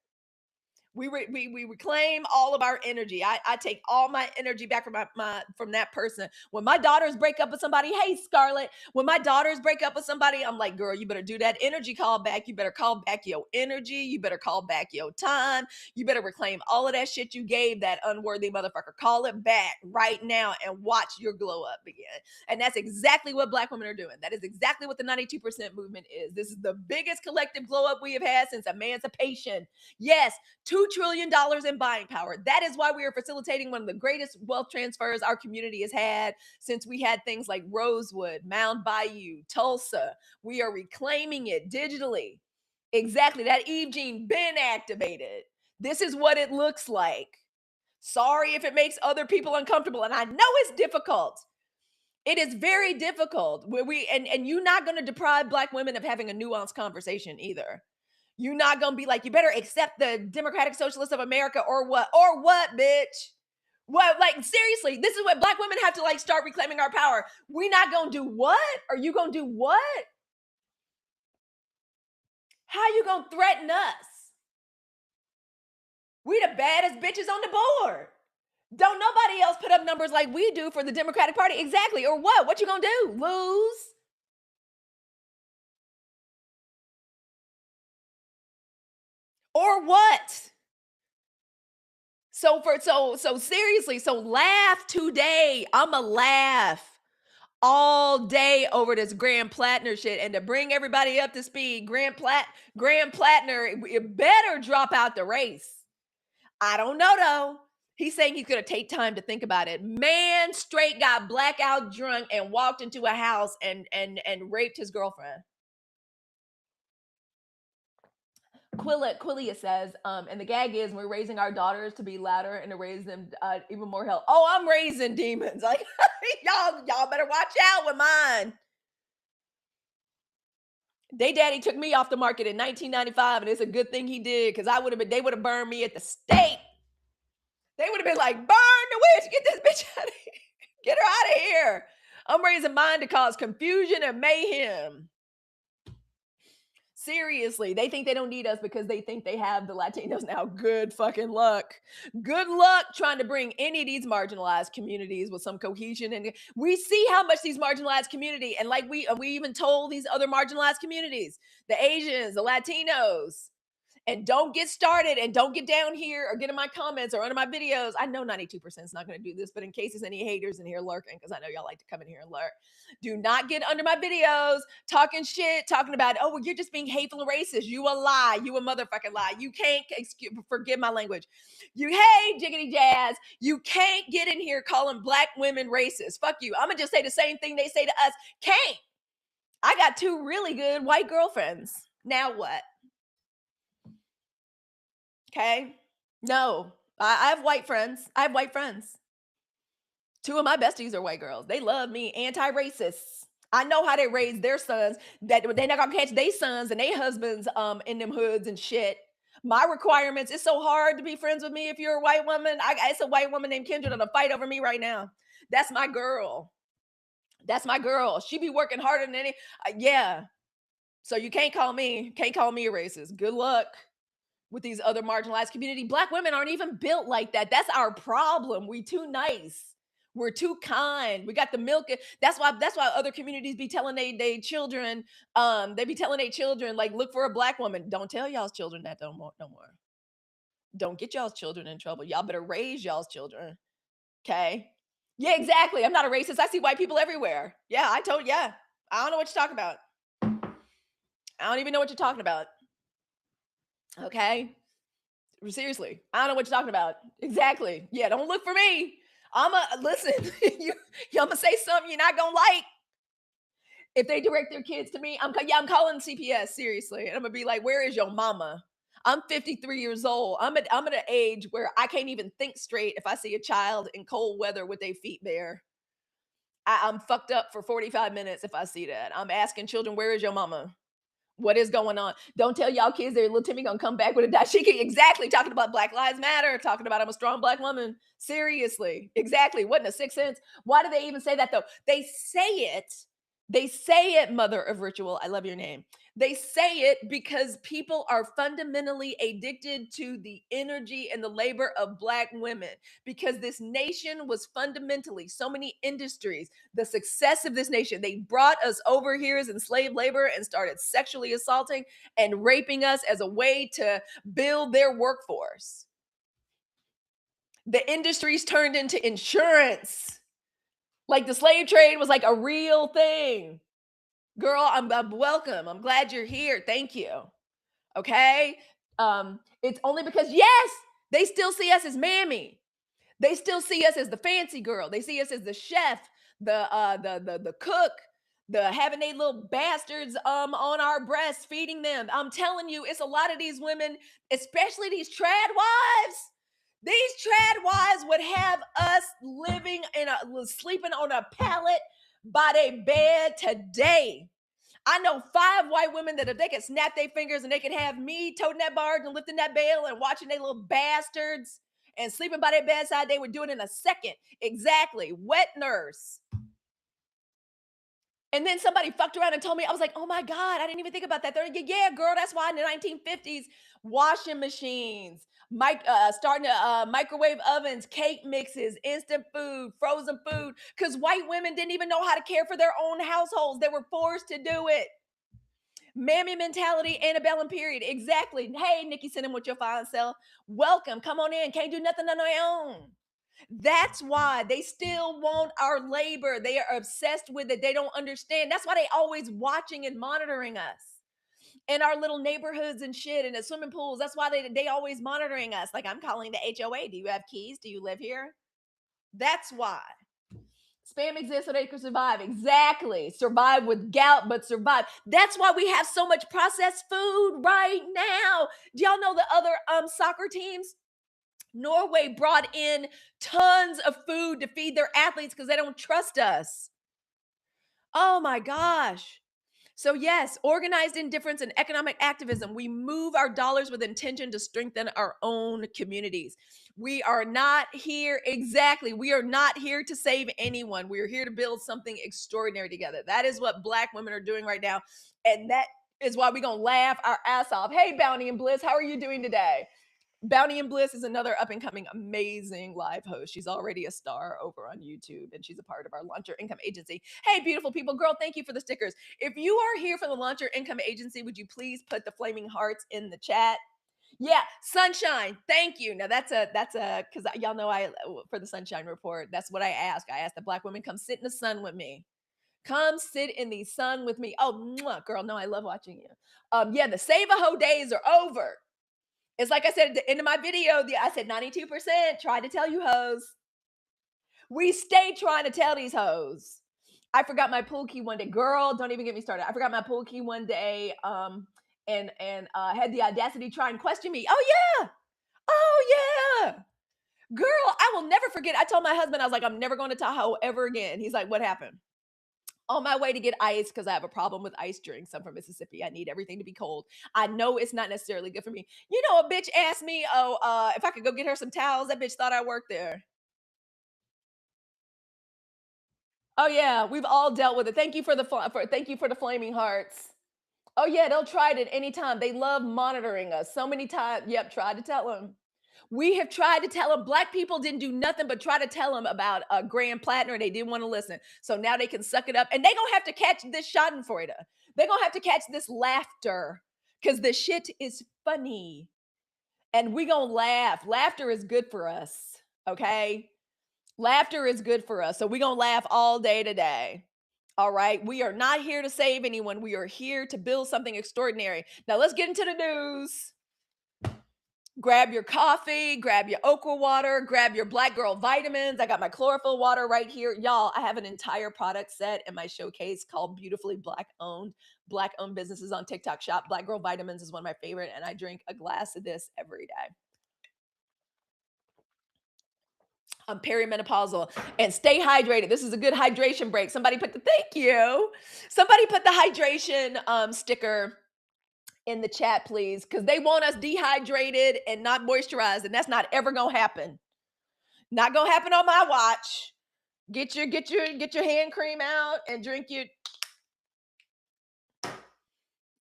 We reclaim all of our energy. I take all my energy back from my from that person. When my daughters break up with somebody, hey Scarlett, when my daughters break up with somebody, I'm like, girl, you better do that energy call back. You better call back your energy. You better call back your time. You better reclaim all of that shit you gave that unworthy motherfucker. Call it back right now and watch your glow up begin. And that's exactly what black women are doing. That is exactly what the 92% movement is. This is the biggest collective glow up we have had since emancipation. Yes, $2 trillion in buying power. That is why we are facilitating one of the greatest wealth transfers our community has had since we had things like Rosewood, Mound Bayou, Tulsa. We are reclaiming it digitally. Exactly. That Eve gene been activated. This is what it looks like. Sorry if it makes other people uncomfortable. And I know it's difficult. It is very difficult. And you're not going to deprive black women of having a nuanced conversation either. You're not gonna be like, you better accept the Democratic Socialists of America or what? Or what, bitch? What? Like, seriously, this is what black women have to like start reclaiming our power. We not gonna do what? Are you gonna do what? How you gonna threaten us? We the baddest bitches on the board. Don't nobody else put up numbers like we do for the Democratic Party. Exactly. Or what? What you gonna do? Lose? Or what? So seriously, so laugh today. I'ma laugh all day over this Graham Platner shit. And to bring everybody up to speed, Graham Platner, it better drop out the race. I don't know though. He's saying he's gonna take time to think about it. Man, straight got blackout drunk and walked into a house and raped his girlfriend. Quillia says, and the gag is we're raising our daughters to be louder and to raise them even more hell. Oh, I'm raising demons. Like y'all better watch out with mine. They daddy took me off the market in 1995, and it's a good thing he did because they would have burned me at the stake. They would have been like, burn the witch, get this bitch out of here, get her out of here. I'm raising mine to cause confusion and mayhem. Seriously, they think they don't need us because they think they have the Latinos now. Good fucking luck. Good luck trying to bring any of these marginalized communities with some cohesion. And we see how much these marginalized community, and like we even told these other marginalized communities, the Asians, the Latinos, and don't get started and don't get down here or get in my comments or under my videos. I know 92% is not going to do this, but in case there's any haters in here lurking, because I know y'all like to come in here and lurk, do not get under my videos talking shit, talking about, oh, well, you're just being hateful and racist. You a lie. You a motherfucking lie. You can't, forgive my language. Hey, jiggity jazz, you can't get in here calling black women racist. Fuck you. I'm going to just say the same thing they say to us. Can't. I got two really good white girlfriends. Now what? Okay. No, I have white friends. I have white friends. Two of my besties are white girls. They love me, anti-racists. I know how they raise their sons. That they're not gonna catch their sons and their husbands in them hoods and shit. My requirements. It's so hard to be friends with me if you're a white woman. It's a white woman named Kendra that'll fight over me right now. That's my girl. That's my girl. She be working harder than any. Yeah. So you can't call me a racist. Good luck with these other marginalized community. Black women aren't even built like that. That's our problem. We too nice. We're too kind. We got the milk. That's why other communities be telling they children, they be telling their children, like, look for a black woman. Don't tell y'all's children that no more. Don't get y'all's children in trouble. Y'all better raise y'all's children. Okay. Yeah, exactly. I'm not a racist. I see white people everywhere. Yeah, I don't know what you're talking about. I don't even know what you're talking about. Okay. Seriously, I don't know what you're talking about. Exactly. Yeah, don't look for me. Listen. I'm gonna say something you're not gonna like. If they direct their kids to me, I'm calling CPS seriously, and I'm gonna be like, "Where is your mama?" I'm 53 years old. I'm at an age where I can't even think straight if I see a child in cold weather with their feet bare. I'm fucked up for 45 minutes if I see that. I'm asking children, "Where is your mama? What is going on?" Don't tell y'all kids that little Timmy gonna come back with a dashiki. Exactly. Talking about Black Lives Matter, talking about I'm a strong black woman. Seriously. Exactly. Wasn't a sixth sense. Why do they even say that though? They say it. They say it, mother of ritual. I love your name. They say it because people are fundamentally addicted to the energy and the labor of black women. Because this nation was fundamentally so many industries, the success of this nation, they brought us over here as enslaved labor and started sexually assaulting and raping us as a way to build their workforce. The industries turned into insurance. Like the slave trade was like a real thing. Girl, I'm welcome. I'm glad you're here. Thank you. Okay. It's only because, yes, they still see us as mammy. They still see us as the fancy girl. They see us as the chef, the cook, the having they little bastards on our breasts, feeding them. I'm telling you, it's a lot of these women, especially these trad wives. These trad wives would have us living sleeping on a pallet by their bed today. I know 5 white women that if they could snap their fingers and they could have me toting that barge and lifting that bale and watching they little bastards and sleeping by their bedside, they would do it in a second. Exactly. Wet nurse. And then somebody fucked around and told me, I was like, oh my God, I didn't even think about that. They're like, yeah, girl, that's why in the 1950s, washing machines, starting to microwave ovens, cake mixes, instant food, frozen food, because white women didn't even know how to care for their own households. They were forced to do it. Mammy mentality, antebellum period. Exactly. Hey, Nikki, send him with your fine self. Welcome. Come on in. Can't do nothing on their own. That's why they still want our labor. They are obsessed with it. They don't understand. That's why they always watching and monitoring us in our little neighborhoods and shit and the swimming pools. That's why they always monitoring us. Like I'm calling the HOA. Do you have keys? Do you live here? That's why. Spam exists so they can survive. Exactly. Survive with gout, but survive. That's why we have so much processed food right now. Do y'all know the other soccer teams? Norway brought in tons of food to feed their athletes because they don't trust us. Oh my gosh. So, yes, organized indifference and economic activism. We move our dollars with intention to strengthen our own communities. We are not here, exactly. We are not here to save anyone. We are here to build something extraordinary together. That is what Black women are doing right now. And that is why we're going to laugh our ass off. Hey, Bounty and Bliss, how are you doing today? Bounty and Bliss is another up and coming amazing live host. She's already a star over on YouTube and she's a part of our Launch Your Income Agency. Hey, beautiful people. Girl, thank you for the stickers. If you are here from the Launch Your Income Agency, would you please put the flaming hearts in the chat? Yeah, sunshine. Thank you. Now because y'all know for the sunshine report, that's what I ask. I ask the Black women come sit in the sun with me. Come sit in the sun with me. Oh, mwah, girl, no, I love watching you. Yeah, the save a hoe days are over. It's like I said at the end of my video, I said 92% try to tell you hoes. We stay trying to tell these hoes. I forgot my pool key one day. Girl, don't even get me started. I forgot my pool key one day and had the audacity to try and question me. Oh, yeah. Oh, yeah. Girl, I will never forget. I told my husband, I was like, I'm never going to Tahoe ever again. He's like, what happened? On my way to get ice because I have a problem with ice drinks. I'm from Mississippi. I need everything to be cold. I know it's not necessarily good for me. You know, a bitch asked me, if I could go get her some towels. That bitch thought I worked there. Oh yeah, we've all dealt with it. Thank you for the flaming hearts. Oh yeah, they'll try it at any time. They love monitoring us so many times. Yep, tried to tell them. We have tried to tell them. Black people didn't do nothing but try to tell them about Graham Platner. They didn't want to listen. So now they can suck it up. And they're going to have to catch this schadenfreude. They're going to have to catch this laughter because the shit is funny. And we going to laugh. Laughter is good for us. Okay? Laughter is good for us. So we going to laugh all day today. All right? We are not here to save anyone. We are here to build something extraordinary. Now let's get into the news. Grab your coffee, grab your okra water, grab your black girl vitamins. I got my chlorophyll water right here. Y'all, I have an entire product set in my showcase called Beautifully Black Owned. Black owned businesses on TikTok shop. Black girl vitamins is one of my favorite, and I drink a glass of this every day. I'm perimenopausal and stay hydrated. This is a good hydration break. Somebody put the thank you. Somebody put the hydration sticker in the chat, please, because they want us dehydrated and not moisturized, and that's not ever gonna happen. Not gonna happen on my watch. Get your hand cream out and drink your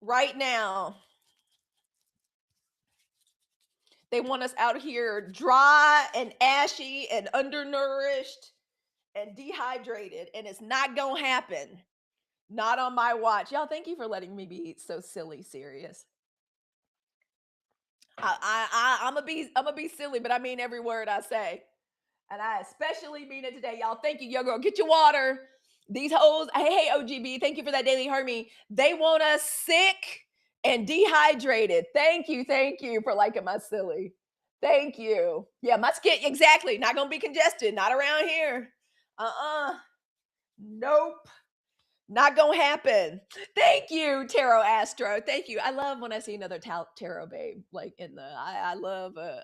right now. They want us out here dry and ashy and undernourished and dehydrated, and it's not gonna happen. Not on my watch. Y'all, thank you for letting me be so silly serious. I'm gonna be silly, but I mean every word I say. And I especially mean it today, y'all. Thank you, yo girl. Get your water. These hoes, hey, OGB, thank you for that daily hermie. They want us sick and dehydrated. Thank you for liking my silly. Thank you. Yeah, my skin, exactly. Not gonna be congested. Not around here. Nope. Not gonna happen. Thank you, Tarot Astro. Thank you. I love when I see another tarot babe. Like in the, I love a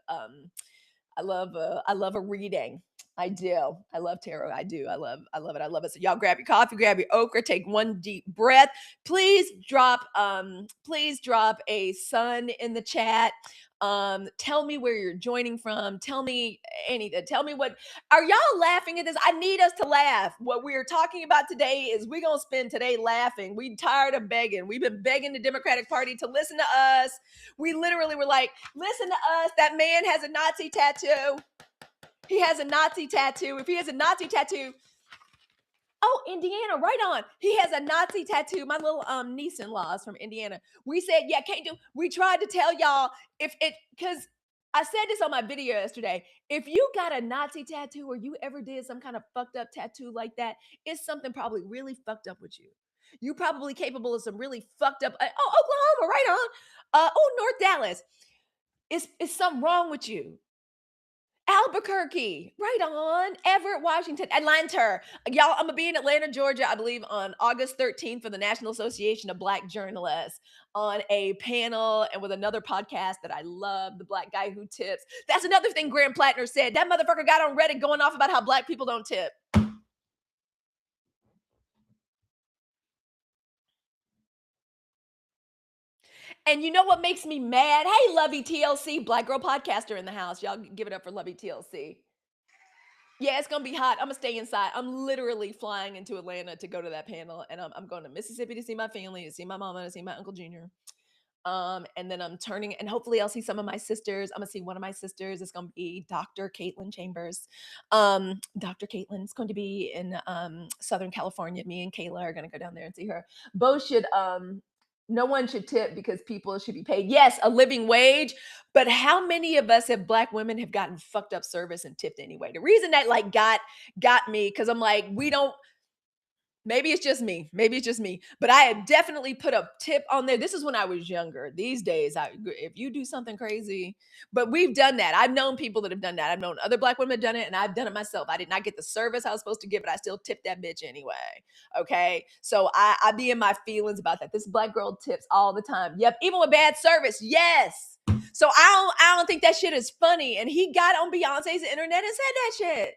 reading. I do. I love tarot. I do. I love it. I love it. So y'all grab your coffee, grab your okra, take one deep breath. Please drop a sun in the chat. Tell me where you're joining from. Tell me anything. Tell me what are y'all laughing at this? I need us to laugh. What we're talking about today is we're gonna spend today laughing. We tired of begging. We've been begging the Democratic Party to listen to us. We literally were like, listen to us. That man has a Nazi tattoo. He has a Nazi tattoo. If he has a Nazi tattoo, oh, Indiana, right on. He has a Nazi tattoo. My little niece-in-law is from Indiana. We said, yeah, can't do. We tried to tell y'all if it because I said this on my video yesterday. If you got a Nazi tattoo or you ever did some kind of fucked up tattoo like that, it's something probably really fucked up with you. You probably capable of some really fucked up. Oh, Oklahoma, right on. North Dallas. It's something wrong with you. Albuquerque, right on. Everett, Washington, Atlanta. Y'all, I'm gonna be in Atlanta, Georgia, I believe, on August 13th for the National Association of Black Journalists on a panel and with another podcast that I love, The Black Guy Who Tips. That's another thing Graham Platner said. That motherfucker got on Reddit going off about how black people don't tip. And you know what makes me mad? Hey, Lovey TLC, Black Girl Podcaster in the house. Y'all give it up for Lovey TLC. Yeah, it's gonna be hot. I'm gonna stay inside. I'm literally flying into Atlanta to go to that panel, and I'm going to Mississippi to see my family, to see my mama, to see my Uncle Junior. And then I'm turning, and hopefully I'll see some of my sisters. I'm gonna see one of my sisters. It's gonna be Dr. Caitlin Chambers. Dr. Caitlin's going to be in Southern California. Me and Kayla are gonna go down there and see her. Both should no one should tip because people should be paid. Yes, a living wage. But how many of us have black women have gotten fucked up service and tipped anyway? The reason that like got me because I'm like, we don't. Maybe it's just me. Maybe it's just me. But I have definitely put a tip on there. This is when I was younger. These days, if you do something crazy, but we've done that. I've known people that have done that. I've known other black women have done it, and I've done it myself. I did not get the service I was supposed to get, but I still tipped that bitch anyway. Okay. So I be in my feelings about that. This black girl tips all the time. Yep. Even with bad service. Yes. So I don't think that shit is funny. And he got on Beyonce's internet and said that shit.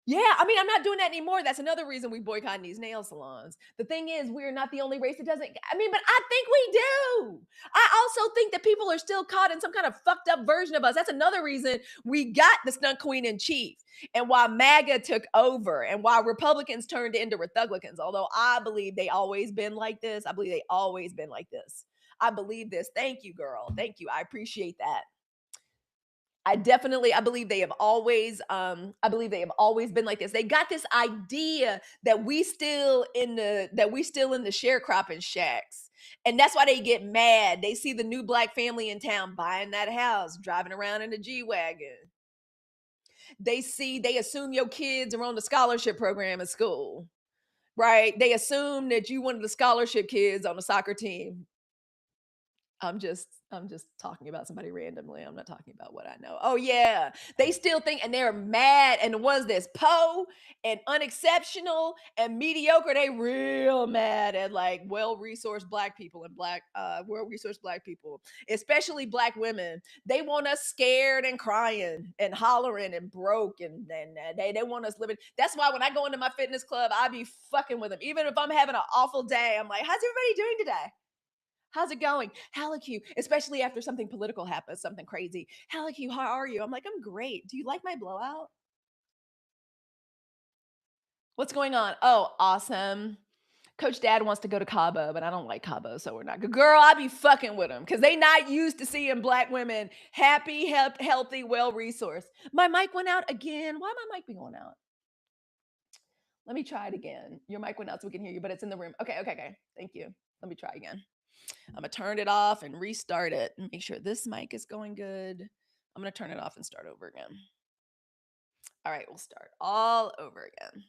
Yeah, I mean, I'm not doing that anymore. That's another reason we boycotting these nail salons. The thing is, we're not the only race that doesn't. I mean, but I think we do. I also think that people are still caught in some kind of fucked up version of us. That's another reason we got the stunt queen in chief, and why MAGA took over, and why Republicans turned into Republicans. Although I believe they always been like this. I believe they always been like this. I believe this. Thank you, girl. Thank you. I appreciate that. I believe they have always been like this. They got this idea that we still in the sharecropping shacks. And that's why they get mad. They see the new black family in town buying that house, driving around in a G-Wagon. They assume your kids are on the scholarship program at school. Right? They assume that you one of the scholarship kids on the soccer team. I'm just talking about somebody randomly. I'm not talking about what I know. Oh yeah. They still think and they're mad. And the ones that's and unexceptional and mediocre, they real mad at like well-resourced black people and well-resourced black people, especially black women. They want us scared and crying and hollering and broke and they want us living. That's why when I go into my fitness club, I be fucking with them. Even if I'm having an awful day, I'm like, how's everybody doing today? How's it going? Halicue, especially after something political happens, something crazy. Halicue, how are you? I'm like, I'm great. Do you like my blowout? What's going on? Oh, awesome. Coach Dad wants to go to Cabo, but I don't like Cabo, so we're not good. Girl, I be fucking with them because they not used to seeing black women happy, healthy, well-resourced. My mic went out again. Why my mic be going out? Let me try it again. Your mic went out so we can hear you, but it's in the room. Okay. Thank you. Let me try again. I'm gonna turn it off and restart it and make sure this mic is going good. I'm gonna turn it off and start over again. All right, we'll start all over again.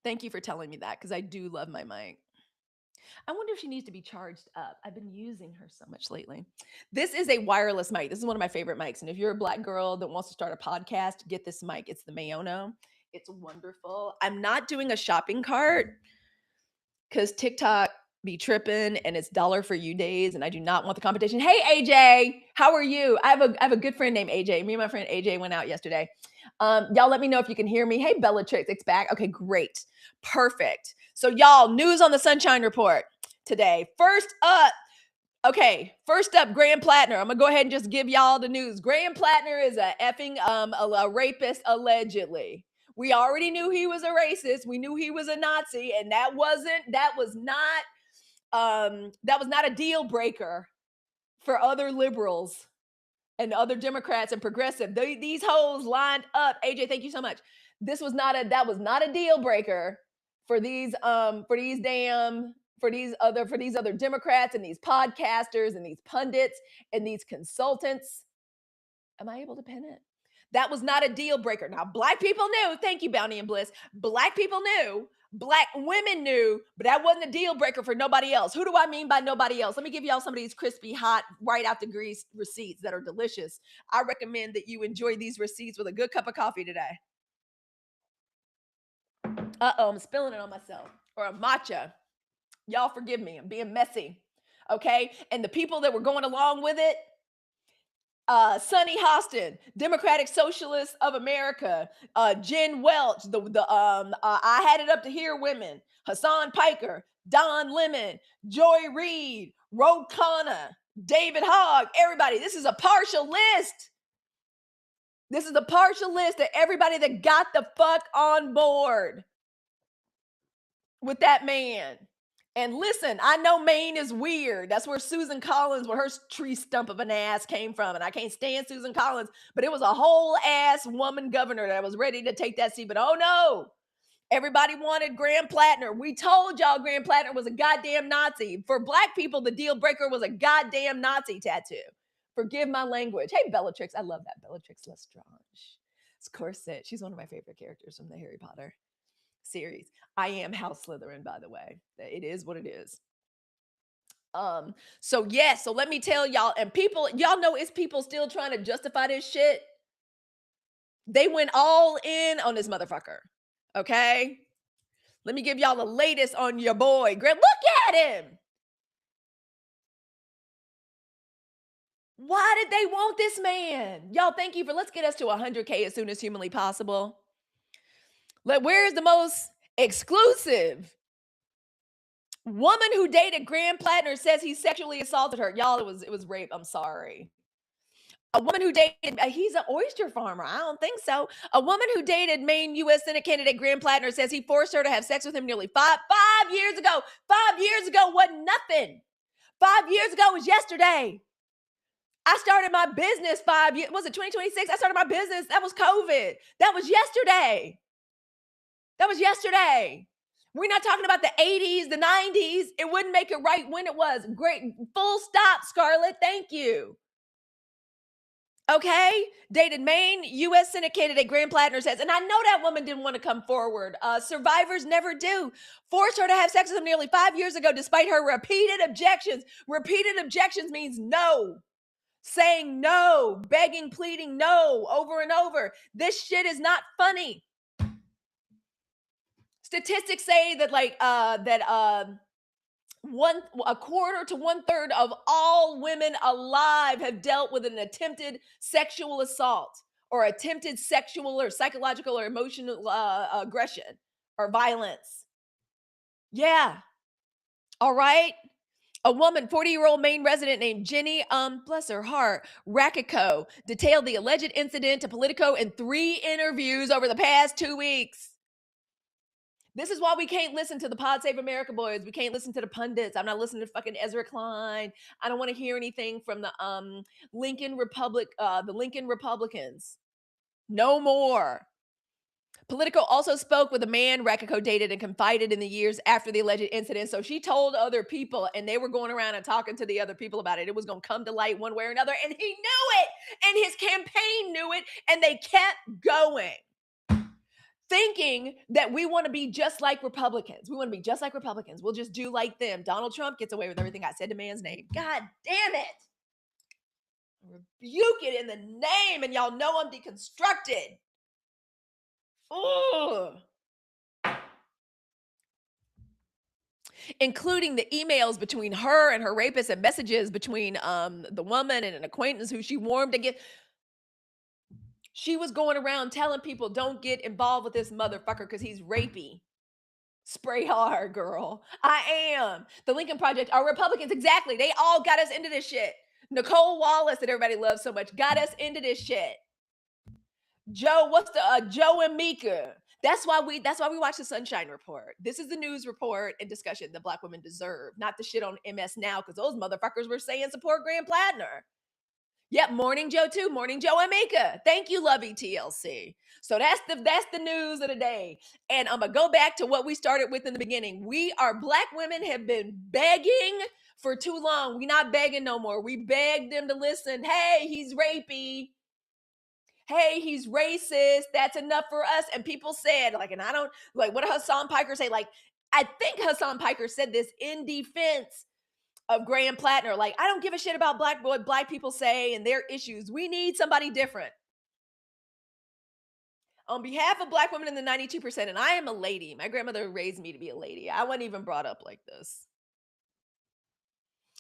Thank you for telling me that because I do love my mic. I wonder if she needs to be charged up. I've been using her so much lately. This is a wireless mic. This is one of my favorite mics. And if you're a black girl that wants to start a podcast, get this mic. It's the Mayono. It's wonderful. I'm not doing a shopping cart because TikTok be tripping and it's dollar for you days and I do not want the competition. Hey AJ, how are you? I have a good friend named AJ. Me and my friend AJ went out yesterday. Y'all let me know if you can hear me. Hey Bellatrix, it's back. Okay, great. Perfect. So y'all, news on the Sunshine Report today. First up, Graham Platner. I'm gonna go ahead and just give y'all the news. Graham Platner is a effing a rapist allegedly. We already knew he was a racist. We knew he was a Nazi, and that was not a deal breaker for other liberals and other Democrats and progressive. These hoes lined up. AJ, thank you so much. That was not a deal breaker for these other Democrats and these podcasters and these pundits and these consultants. Am I able to pin it? That was not a deal breaker. Now, black people knew. Thank you, Bounty and Bliss. Black people knew. Black women knew, but that wasn't a deal breaker for nobody else. Who do I mean by nobody else? Let me give y'all some of these crispy, hot, right out the grease receipts that are delicious. I recommend that you enjoy these receipts with a good cup of coffee today. Uh-oh, I'm spilling it on myself. Or a matcha. Y'all forgive me. I'm being messy. Okay? And the people that were going along with it, Sonny Hostin, Democratic Socialists of America, Jen Welch, I Had It Up to Here women, Hassan Piker, Don Lemon, Joy Reid, Ro Khanna, David Hogg, everybody. This is a partial list. This is the partial list of everybody that got the fuck on board with that man. And listen, I know Maine is weird. That's where Susan Collins, where her tree stump of an ass came from. And I can't stand Susan Collins, but it was a whole ass woman governor that was ready to take that seat. But oh no, everybody wanted Graham Platner. We told y'all Graham Platner was a goddamn Nazi. For black people, the deal breaker was a goddamn Nazi tattoo. Forgive my language. Hey, Bellatrix. I love that. Bellatrix Lestrange. It's Corset. She's one of my favorite characters from the Harry Potter series. I am House Slytherin, by the way. It is what it is. So let me tell y'all, and people, y'all know it's people still trying to justify this shit. They went all in on this motherfucker. Okay? Let me give y'all the latest on your boy. Graham, look at him. Why did they want this man? Y'all, thank you for, let's get us to 100K as soon as humanly possible. Where's the most exclusive? Woman who dated Graham Platner says he sexually assaulted her. Y'all, it was rape. I'm sorry. A woman who dated, he's an oyster farmer. I don't think so. A woman who dated Maine U.S. Senate candidate Graham Platner says he forced her to have sex with him nearly five years ago. 5 years ago wasn't nothing. 5 years ago was yesterday. I started my business 5 years. Was it 2026? I started my business. That was COVID. That was yesterday. We're not talking about the 80s, the 90s. It wouldn't make it right when it was. Great. Full stop, Scarlett. Thank you. Okay, dated Maine U.S. Senate candidate Graham Platner says, and I know that woman didn't want to come forward. Survivors never do. Forced her to have sex with him nearly 5 years ago, despite her repeated objections. Repeated objections means no. Saying no, begging, pleading no over and over. This shit is not funny. Statistics say that one a quarter to one third of all women alive have dealt with an attempted sexual assault or attempted sexual or psychological or emotional aggression or violence. Yeah. All right. A woman, 40-year-old Maine resident named Jenny, bless her heart, Rakico, detailed the alleged incident to Politico in 3 interviews over the past 2 weeks. This is why we can't listen to the Pod Save America boys. We can't listen to the pundits. I'm not listening to fucking Ezra Klein. I don't want to hear anything from the Lincoln Republicans. No more. Politico also spoke with a man Rakiko dated and confided in the years after the alleged incident. So she told other people, and they were going around and talking to the other people about it. It was going to come to light one way or another, and he knew it, and his campaign knew it, and they kept going, thinking that we want to be just like Republicans. We want to be just like Republicans. We'll just do like them. Donald Trump gets away with everything. I said the man's name. God damn it. Rebuke it in the name, and y'all know I'm deconstructed. Ugh. Including the emails between her and her rapist and messages between the woman and an acquaintance who she warmed against. She was going around telling people, don't get involved with this motherfucker because he's rapey. Spray hard, girl. I am. The Lincoln Project are Republicans. Exactly. They all got us into this shit. Nicole Wallace, that everybody loves so much, got us into this shit. Joe, what's the Joe and Mika? That's why we watch the Sunshine Report. This is the news report and discussion that Black women deserve, not the shit on MS Now, because those motherfuckers were saying support Graham Platner. Yep, Morning Joe too. Morning Joe and Mika. Thank you, Lovey TLC. So that's the news of the day. And I'm gonna go back to what we started with in the beginning. Black women have been begging for too long. We not begging no more. We begged them to listen. Hey, he's rapey. Hey, he's racist. That's enough for us. And people said, like, and I don't like, what did Hassan Piker say? Like, I think Hassan Piker said this in defense of Graham Platner. Like, I don't give a shit about what black people say and their issues. We need somebody different. On behalf of Black women in the 92%, and I am a lady. My grandmother raised me to be a lady. I wasn't even brought up like this.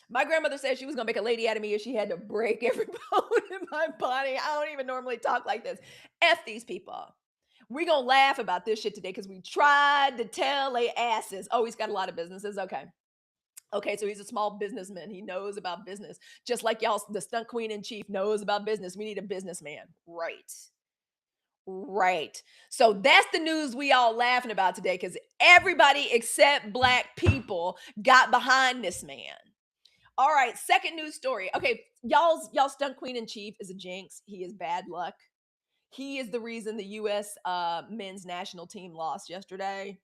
My grandmother said she was gonna make a lady out of me if she had to break every bone in my body. I don't even normally talk like this. F these people. We're gonna laugh about this shit today because we tried to tell they asses. Oh, he's got a lot of businesses. Okay. Okay, so he's a small businessman. He knows about business. Just like y'all, the stunt queen in chief knows about business. We need a businessman. Right. Right. So that's the news we all laughing about today because everybody except Black people got behind this man. All right, second news story. Okay, y'all stunt queen in chief is a jinx. He is bad luck. He is the reason the U.S. Men's national team lost yesterday.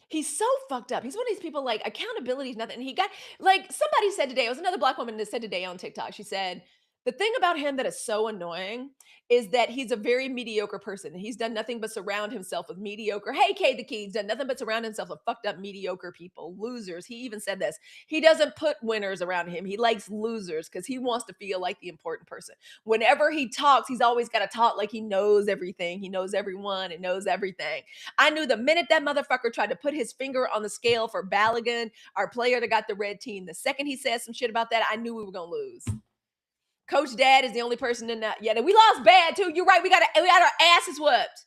He's so fucked up. He's one of these people like accountability is nothing. He got like somebody said today, it was another Black woman that said today on TikTok. She said, the thing about him that is so annoying is that he's a very mediocre person. He's done nothing but surround himself with mediocre. Hey, Kay the Key, he's done nothing but surround himself with fucked up mediocre people, losers. He even said this. He doesn't put winners around him. He likes losers because he wants to feel like the important person. Whenever he talks, he's always got to talk like he knows everything. He knows everyone and knows everything. I knew the minute that motherfucker tried to put his finger on the scale for Balogun, our player that got the red team, the second he said some shit about that, I knew we were going to lose. Coach Dad is the only person in that. Yeah, we lost bad too. You're right. We got our asses whooped.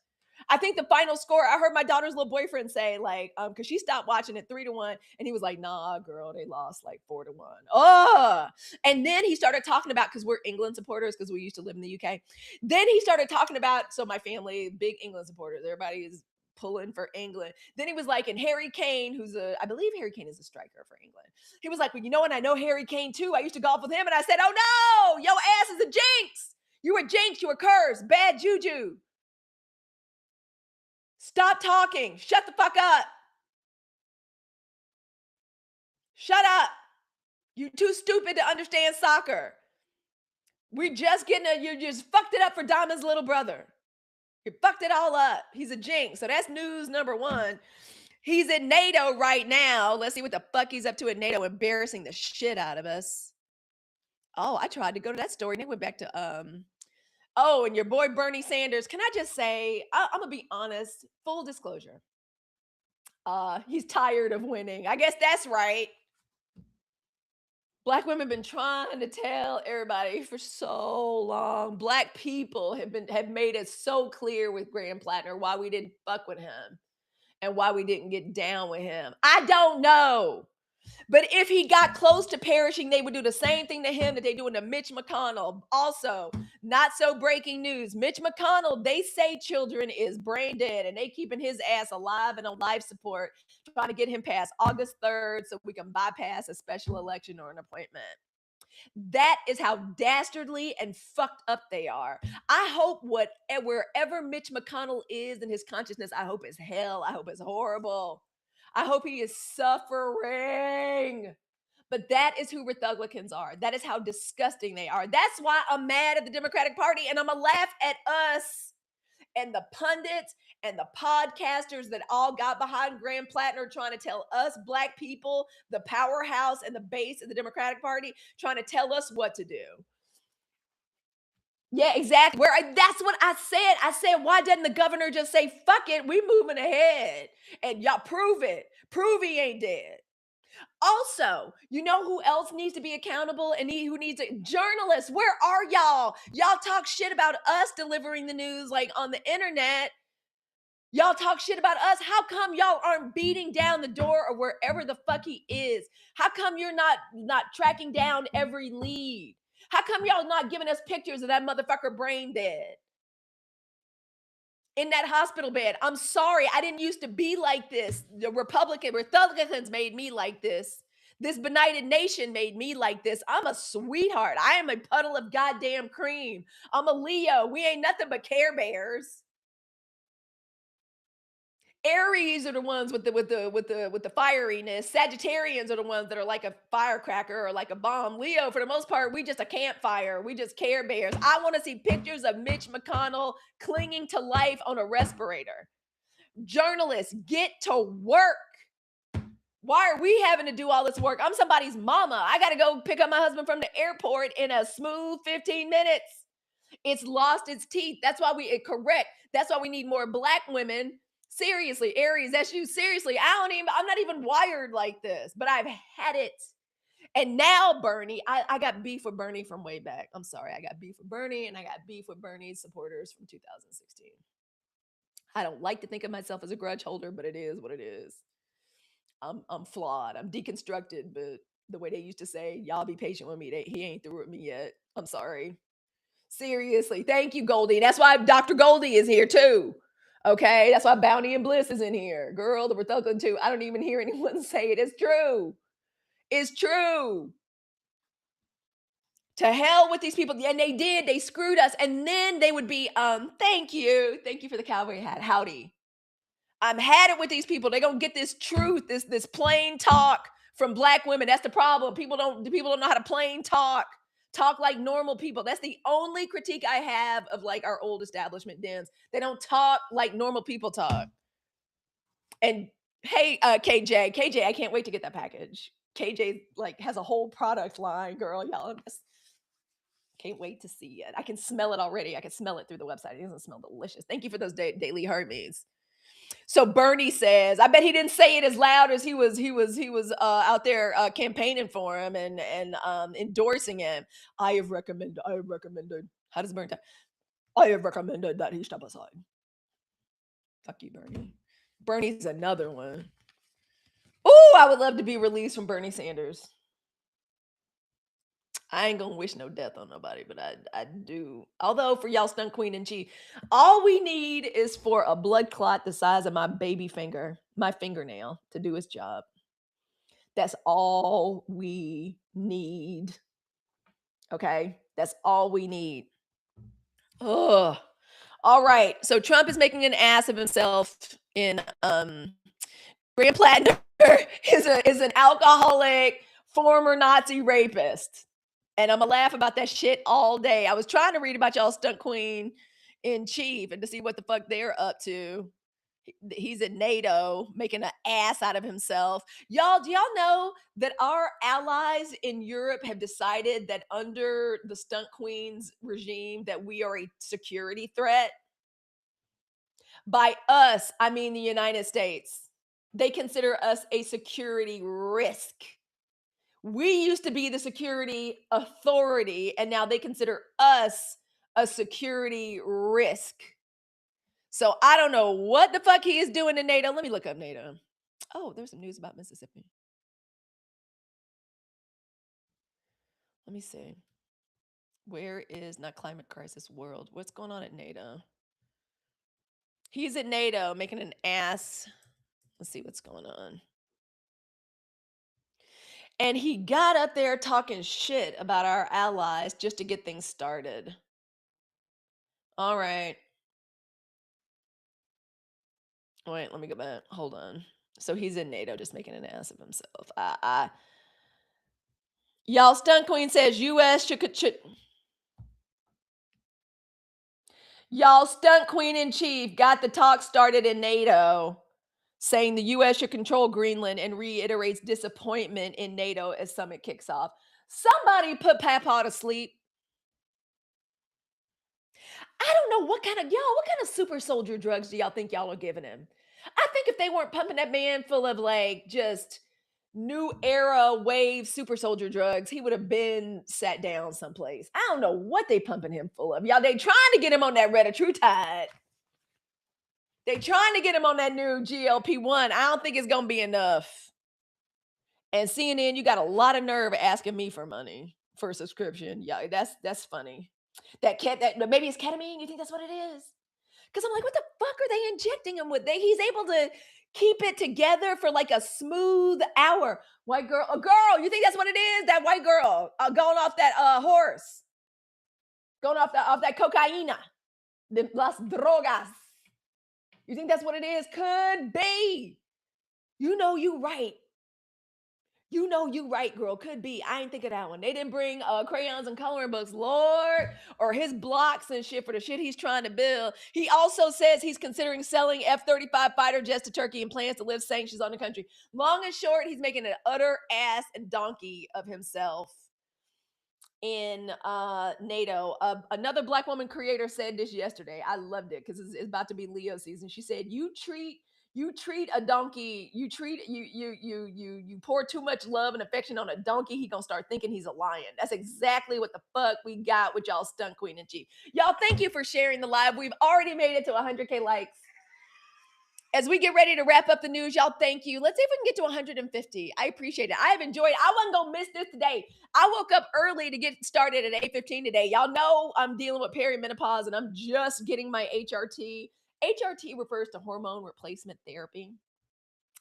I think the final score, I heard my daughter's little boyfriend say, like, because she stopped watching it 3-1, and he was like, nah, girl, they lost like 4-1. Oh, and then he started talking about, because we're England supporters, because we used to live in the UK. Then he started talking about, so my family, big England supporters, everybody is pulling for England. Then he was like, and Harry Kane, I believe Harry Kane is a striker for England. He was like, well, you know, and I know Harry Kane too. I used to golf with him. And I said, oh no, yo ass is a jinx. You were jinx, you were cursed, bad juju. Stop talking. Shut the fuck up. Shut up. You're too stupid to understand soccer. We just getting you just fucked it up for Diamond's little brother. You fucked it all up. He's a jinx. So that's news number one. He's in NATO right now. Let's see what the fuck he's up to at NATO, embarrassing the shit out of us. Oh, I tried to go to that story and it went back to oh, and your boy Bernie Sanders. Can I just say, I'm gonna be honest, full disclosure. He's tired of winning. I guess that's right. Black women been trying to tell everybody for so long. Black people have made it so clear with Graham Platner why we didn't fuck with him and why we didn't get down with him. I don't know. But if he got close to perishing, they would do the same thing to him that they doing to Mitch McConnell. Also, not so breaking news. Mitch McConnell, they say children is brain dead and they keeping his ass alive and on life support, trying to get him past August 3rd so we can bypass a special election or an appointment. That is how dastardly and fucked up they are. I hope wherever Mitch McConnell is in his consciousness, I hope it's hell. I hope it's horrible. I hope he is suffering. But that is who Republicans are. That is how disgusting they are. That's why I'm mad at the Democratic Party and I'm going to laugh at us and the pundits and the podcasters that all got behind Graham Platner trying to tell us Black people, the powerhouse and the base of the Democratic Party, trying to tell us what to do. Yeah, exactly. That's what I said. I said, why doesn't the governor just say, fuck it, we moving ahead and y'all prove it. Prove he ain't dead. Also, you know who else needs to be accountable and who needs to? Journalists. Where are y'all? Y'all talk shit about us delivering the news like on the internet. Y'all talk shit about us. How come y'all aren't beating down the door or wherever the fuck he is? How come you're not tracking down every lead? How come y'all not giving us pictures of that motherfucker brain dead in that hospital bed? I'm sorry, I didn't used to be like this. The Republicans made me like this. This benighted nation made me like this. I'm a sweetheart. I am a puddle of goddamn cream. I'm a Leo. We ain't nothing but Care Bears. Aries are the ones with the fieriness. Sagittarians are the ones that are like a firecracker or like a bomb. Leo, for the most part, we just a campfire. We just Care Bears. I want to see pictures of Mitch McConnell clinging to life on a respirator. Journalists, get to work. Why are we having to do all this work? I'm somebody's mama. I got to go pick up my husband from the airport in a smooth 15 minutes. It's lost its teeth. That's why That's why we need more Black women. Seriously, Aries, that's you. Seriously, I'm not even wired like this, but I've had it. And now Bernie, I got beef with Bernie from way back. I'm sorry. I got beef with Bernie and I got beef with Bernie's supporters from 2016. I don't like to think of myself as a grudge holder, but it is what it is. I'm flawed. I'm deconstructed, but the way they used to say, y'all be patient with me. He ain't through with me yet. I'm sorry. Seriously. Thank you, Goldie. That's why Dr. Goldie is here too. Okay. That's why Bounty and Bliss is in here. Girl, the Republican too. I don't even hear anyone say it. It's true. It's true. To hell with these people. And they did. They screwed us. And then they would be, thank you. Thank you for the cowboy hat. Howdy. I'm had it with these people. They're gonna get this truth, this plain talk from Black women. That's the problem. People don't know how to plain talk like normal people. That's the only critique I have of like our old establishment dens. They don't talk like normal people talk. And hey, KJ, I can't wait to get that package. KJ like has a whole product line, girl. Y'all just can't wait to see it. I can smell it already. I can smell it through the website. It doesn't smell delicious. Thank you for those daily Hermes. So Bernie says, I bet he didn't say it as loud as he was out there campaigning for him and endorsing him. I have recommended. How does Bernie talk? I have recommended that he step aside. Fuck you, Bernie. Bernie's another one. Ooh, I would love to be released from Bernie Sanders. I ain't gonna wish no death on nobody, but I do. Although for y'all stunt queen and G, all we need is for a blood clot the size of my baby finger, my fingernail, to do its job. That's all we need. Okay? That's all we need. Ugh. All right. So Trump is making an ass of himself in Graham Platner is an alcoholic, former Nazi rapist. And Imma laugh about that shit all day. I was trying to read about y'all stunt queen in chief and to see what the fuck they're up to. He's at NATO making an ass out of himself. Y'all, do y'all know that our allies in Europe have decided that under the stunt queen's regime that we are a security threat? By us, I mean the United States. They consider us a security risk. We used to be the security authority, and now they consider us a security risk. So I don't know what the fuck he is doing in NATO. Let me look up NATO. Oh, there's some news about Mississippi. Let me see. Where is not climate crisis world? What's going on at NATO? He's at NATO making an ass. Let's see what's going on. And he got up there talking shit about our allies just to get things started. All right. Wait, let me go back. Hold on. So he's in NATO just making an ass of himself. Y'all, Stunt Queen says US should y'all, Stunt Queen in Chief got the talk started in NATO, saying the US should control Greenland and reiterates disappointment in NATO as summit kicks off. Somebody put Papa to sleep. I don't know what kind of super soldier drugs do y'all think y'all are giving him? I think if they weren't pumping that man full of like just new era wave super soldier drugs, he would have been sat down someplace. I don't know what they pumping him full of. Y'all, they trying to get him on that retatrutide. They trying to get him on that new GLP-1. I don't think it's gonna be enough. And CNN, you got a lot of nerve asking me for money for a subscription. Yeah, that's funny. That maybe it's ketamine. You think that's what it is? Because I'm like, what the fuck are they injecting him with? He's able to keep it together for like a smooth hour. White girl, a girl. You think that's what it is? That white girl going off that horse, going off that cocaína, the las drogas. You think that's what it is? Could be. You know you right. You know you right, girl. Could be. I ain't think of that one. They didn't bring crayons and coloring books, Lord, or his blocks and shit for the shit he's trying to build. He also says he's considering selling F-35 fighter jets to Turkey and plans to lift sanctions on the country. Long and short, he's making an utter ass and donkey of himself in NATO. Another black woman creator said this yesterday. I loved it because it's about to be Leo season. She said, you treat a donkey, you pour too much love and affection on a donkey, he gonna start thinking he's a lion. That's exactly what the fuck we got with y'all Stunt Queen in Chief. Y'all, thank you for sharing the live. We've already made it to 100K likes. As we get ready to wrap up the news, y'all, thank you. Let's see if we can get to 150. I appreciate it. I have enjoyed it. I wasn't gonna miss this today. I woke up early to get started at 8:15 today. Y'all know I'm dealing with perimenopause and I'm just getting my HRT. HRT refers to hormone replacement therapy.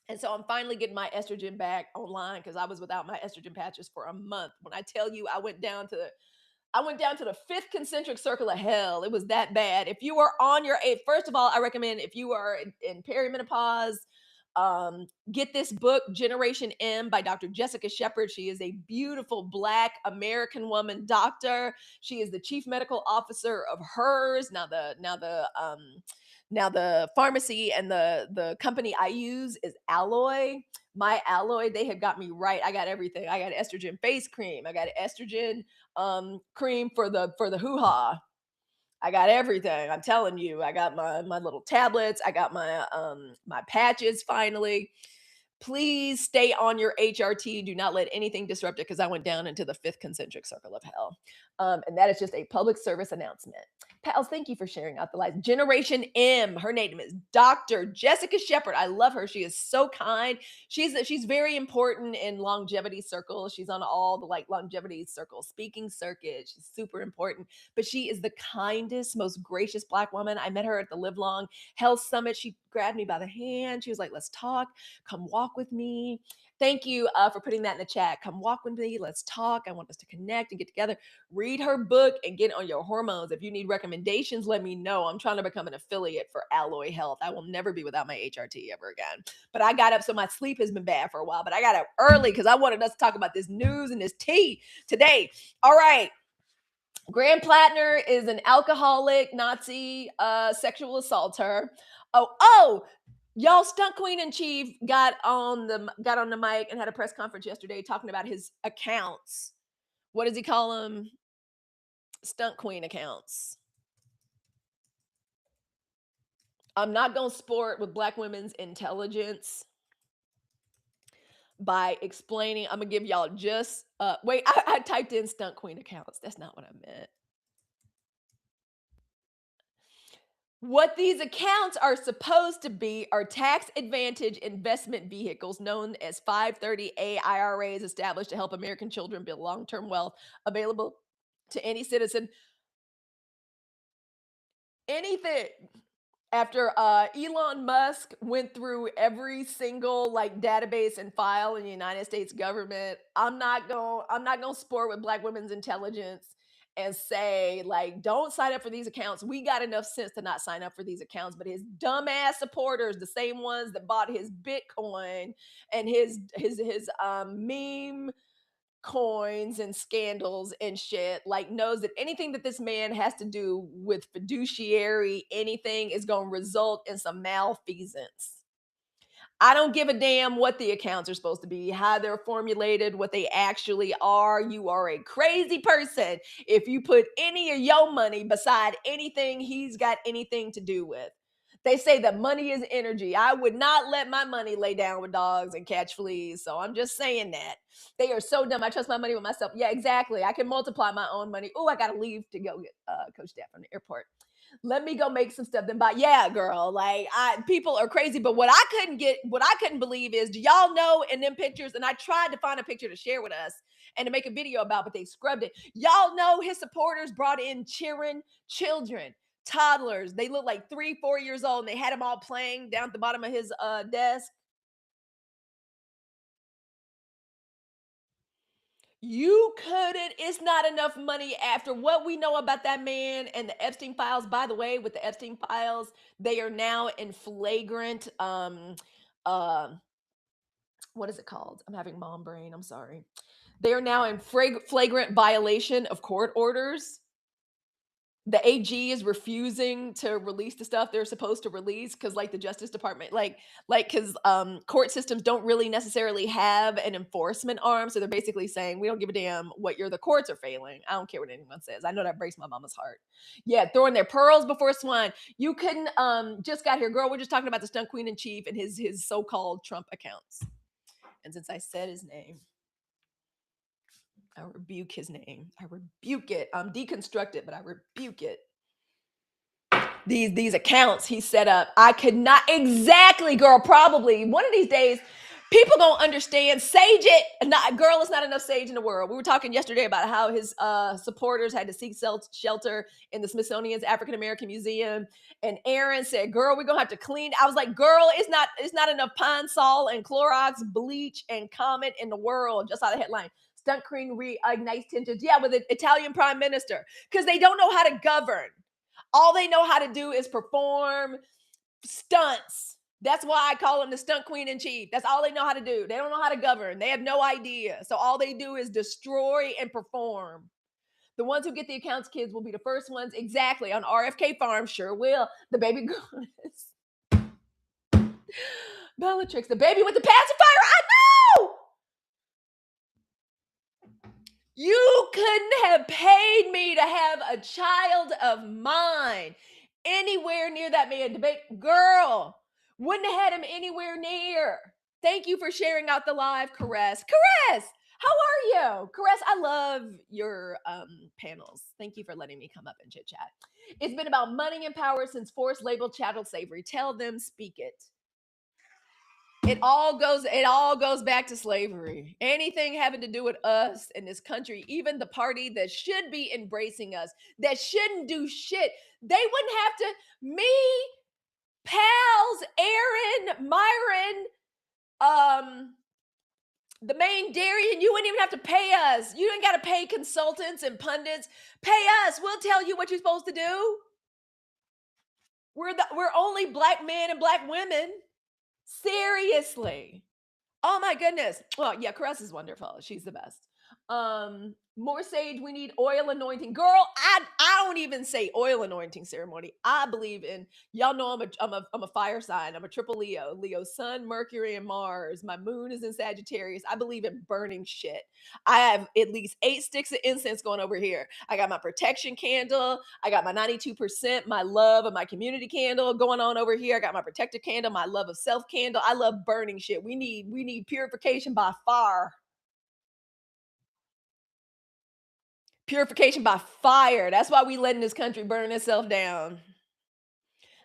And so I'm finally getting my estrogen back online because I was without my estrogen patches for a month. When I tell you I went down to the fifth concentric circle of hell. It was that bad. If you are on your eighth, first of all, I recommend if you are in perimenopause, get this book, Generation M by Dr. Jessica Shepard. She is a beautiful Black American woman doctor. She is the chief medical officer of hers. Now the pharmacy and the company I use is Alloy. My Alloy, they have got me right. I got everything. I got estrogen face cream. I got estrogen cream for the hoo-ha. I got everything. I'm telling you. I got my little tablets. I got my patches finally. Please stay on your HRT. Do not let anything disrupt it because I went down into the fifth concentric circle of hell. And that is just a public service announcement. Pals, thank you for sharing out the light. Generation M, her name is Dr. Jessica Shepard. I love her. She is so kind. She's very important in longevity circles. She's on all the like longevity circles, speaking circuit. She's super important, but she is the kindest, most gracious Black woman. I met her at the Live Long Health Summit. She grabbed me by the hand. She was like, let's talk, come walk with me. Thank you for putting that in the chat. Come walk with me. Let's talk. I want us to connect and get together. Read her book and get on your hormones. If you need recommendations, let me know. I'm trying to become an affiliate for Alloy Health. I will never be without my HRT ever again. But I got up, so my sleep has been bad for a while. But I got up early because I wanted us to talk about this news and this tea today. All right. Graham Platner is an alcoholic Nazi sexual assaulter. Oh, y'all, Stunt Queen in Chief got on the mic and had a press conference yesterday talking about his accounts. What does he call them? Stunt Queen accounts. I'm not gonna sport with Black women's intelligence by explaining. I'm gonna give y'all just wait. I typed in Stunt Queen accounts. That's not what I meant. What these accounts are supposed to be are tax advantage investment vehicles known as 530A IRAs established to help American children build long-term wealth available to any citizen. Anything after Elon Musk went through every single like database and file in the United States government, I'm not going to sport with Black women's intelligence and say like don't sign up for these accounts. We got enough sense to not sign up for these accounts, but his dumbass supporters, the same ones that bought his Bitcoin and his meme coins and scandals and shit, like knows that anything that this man has to do with fiduciary anything is going to result in some malfeasance. I don't give a damn what the accounts are supposed to be, how they're formulated, what they actually are. You are a crazy person if you put any of your money beside anything he's got anything to do with. They say that money is energy. I would not let my money lay down with dogs and catch fleas. So I'm just saying that. They are so dumb. I trust my money with myself. Yeah, exactly. I can multiply my own money. Oh, I got to leave to go get Coach Dad from the airport. Let me go make some stuff then buy. Yeah, girl. Like people are crazy. But what I couldn't believe is, do y'all know in them pictures? And I tried to find a picture to share with us and to make a video about, but they scrubbed it. Y'all know his supporters brought in cheering children, toddlers. They look like 3-4 years old, and they had them all playing down at the bottom of his desk. You couldn't. It's not enough money after what we know about that man and the Epstein files. By the way, with the Epstein files, they are now in flagrant uh what is it called? I'm having mom brain. I'm sorry. They are now in flagrant violation of court orders. The AG is refusing to release the stuff they're supposed to release because, like, the Justice Department, because court systems don't really necessarily have an enforcement arm, so they're basically saying we don't give a damn what the courts are failing. I don't care what anyone says. I know that breaks my mama's heart. Yeah, throwing their pearls before swine. You couldn't just got here, girl. We're just talking about the Stunt Queen in Chief and his so-called Trump accounts. And since I said his name, I rebuke his name. I rebuke it. I'm deconstructed, but I rebuke it. These accounts he set up, I could not exactly, girl. Probably one of these days, people gonna understand. Sage it, not girl. It's not enough sage in the world. We were talking yesterday about how his supporters had to seek shelter in the Smithsonian's African American Museum, and Aaron said, "Girl, we're gonna have to clean." I was like, "Girl, it's not enough Pine Sol and Clorox, bleach, and Comet in the world." Just saw the headline. Stunt Queen reignites tensions. Yeah, with the Italian Prime Minister because they don't know how to govern. All they know how to do is perform stunts. That's why I call them the Stunt Queen in Chief. That's all they know how to do. They don't know how to govern. They have no idea. So all they do is destroy and perform. The ones who get the accounts kids will be the first ones. Exactly. On RFK Farm, sure will. The baby goddess. Bellatrix, the baby with the pacifier. I know! You couldn't have paid me to have a child of mine anywhere near that man. Debate girl, wouldn't have had him anywhere near. Thank you for sharing out the live, Caress. Caress, how are you? Caress, I love your panels. Thank you for letting me come up and chit chat. It's been about money and power since forced labeled chattel slavery. Tell them, speak it. It all goes back to slavery. Anything having to do with us in this country, even the party that should be embracing us, that shouldn't do shit, they wouldn't have to. Me, pals, Aaron, Myron, The main dairy, and you wouldn't even have to pay us. You ain't got to pay consultants and pundits. Pay us. We'll tell you what you're supposed to do. We're only black men and black women. Seriously. Oh my goodness. Well, yeah, Caress is wonderful. She's the best. More sage. We need oil anointing. Girl, I don't even say oil anointing ceremony. I believe in, y'all know I'm a fire sign. I'm a triple Leo. Leo sun, Mercury, and Mars. My moon is in Sagittarius. I believe in burning shit. I have at least 8 sticks of incense going over here. I got my protection candle. I got my 92%, my love of my community candle going on over here. I got my protective candle, my love of self candle. I love burning shit. We need purification by fire. Purification by fire. That's why we letting this country burn itself down.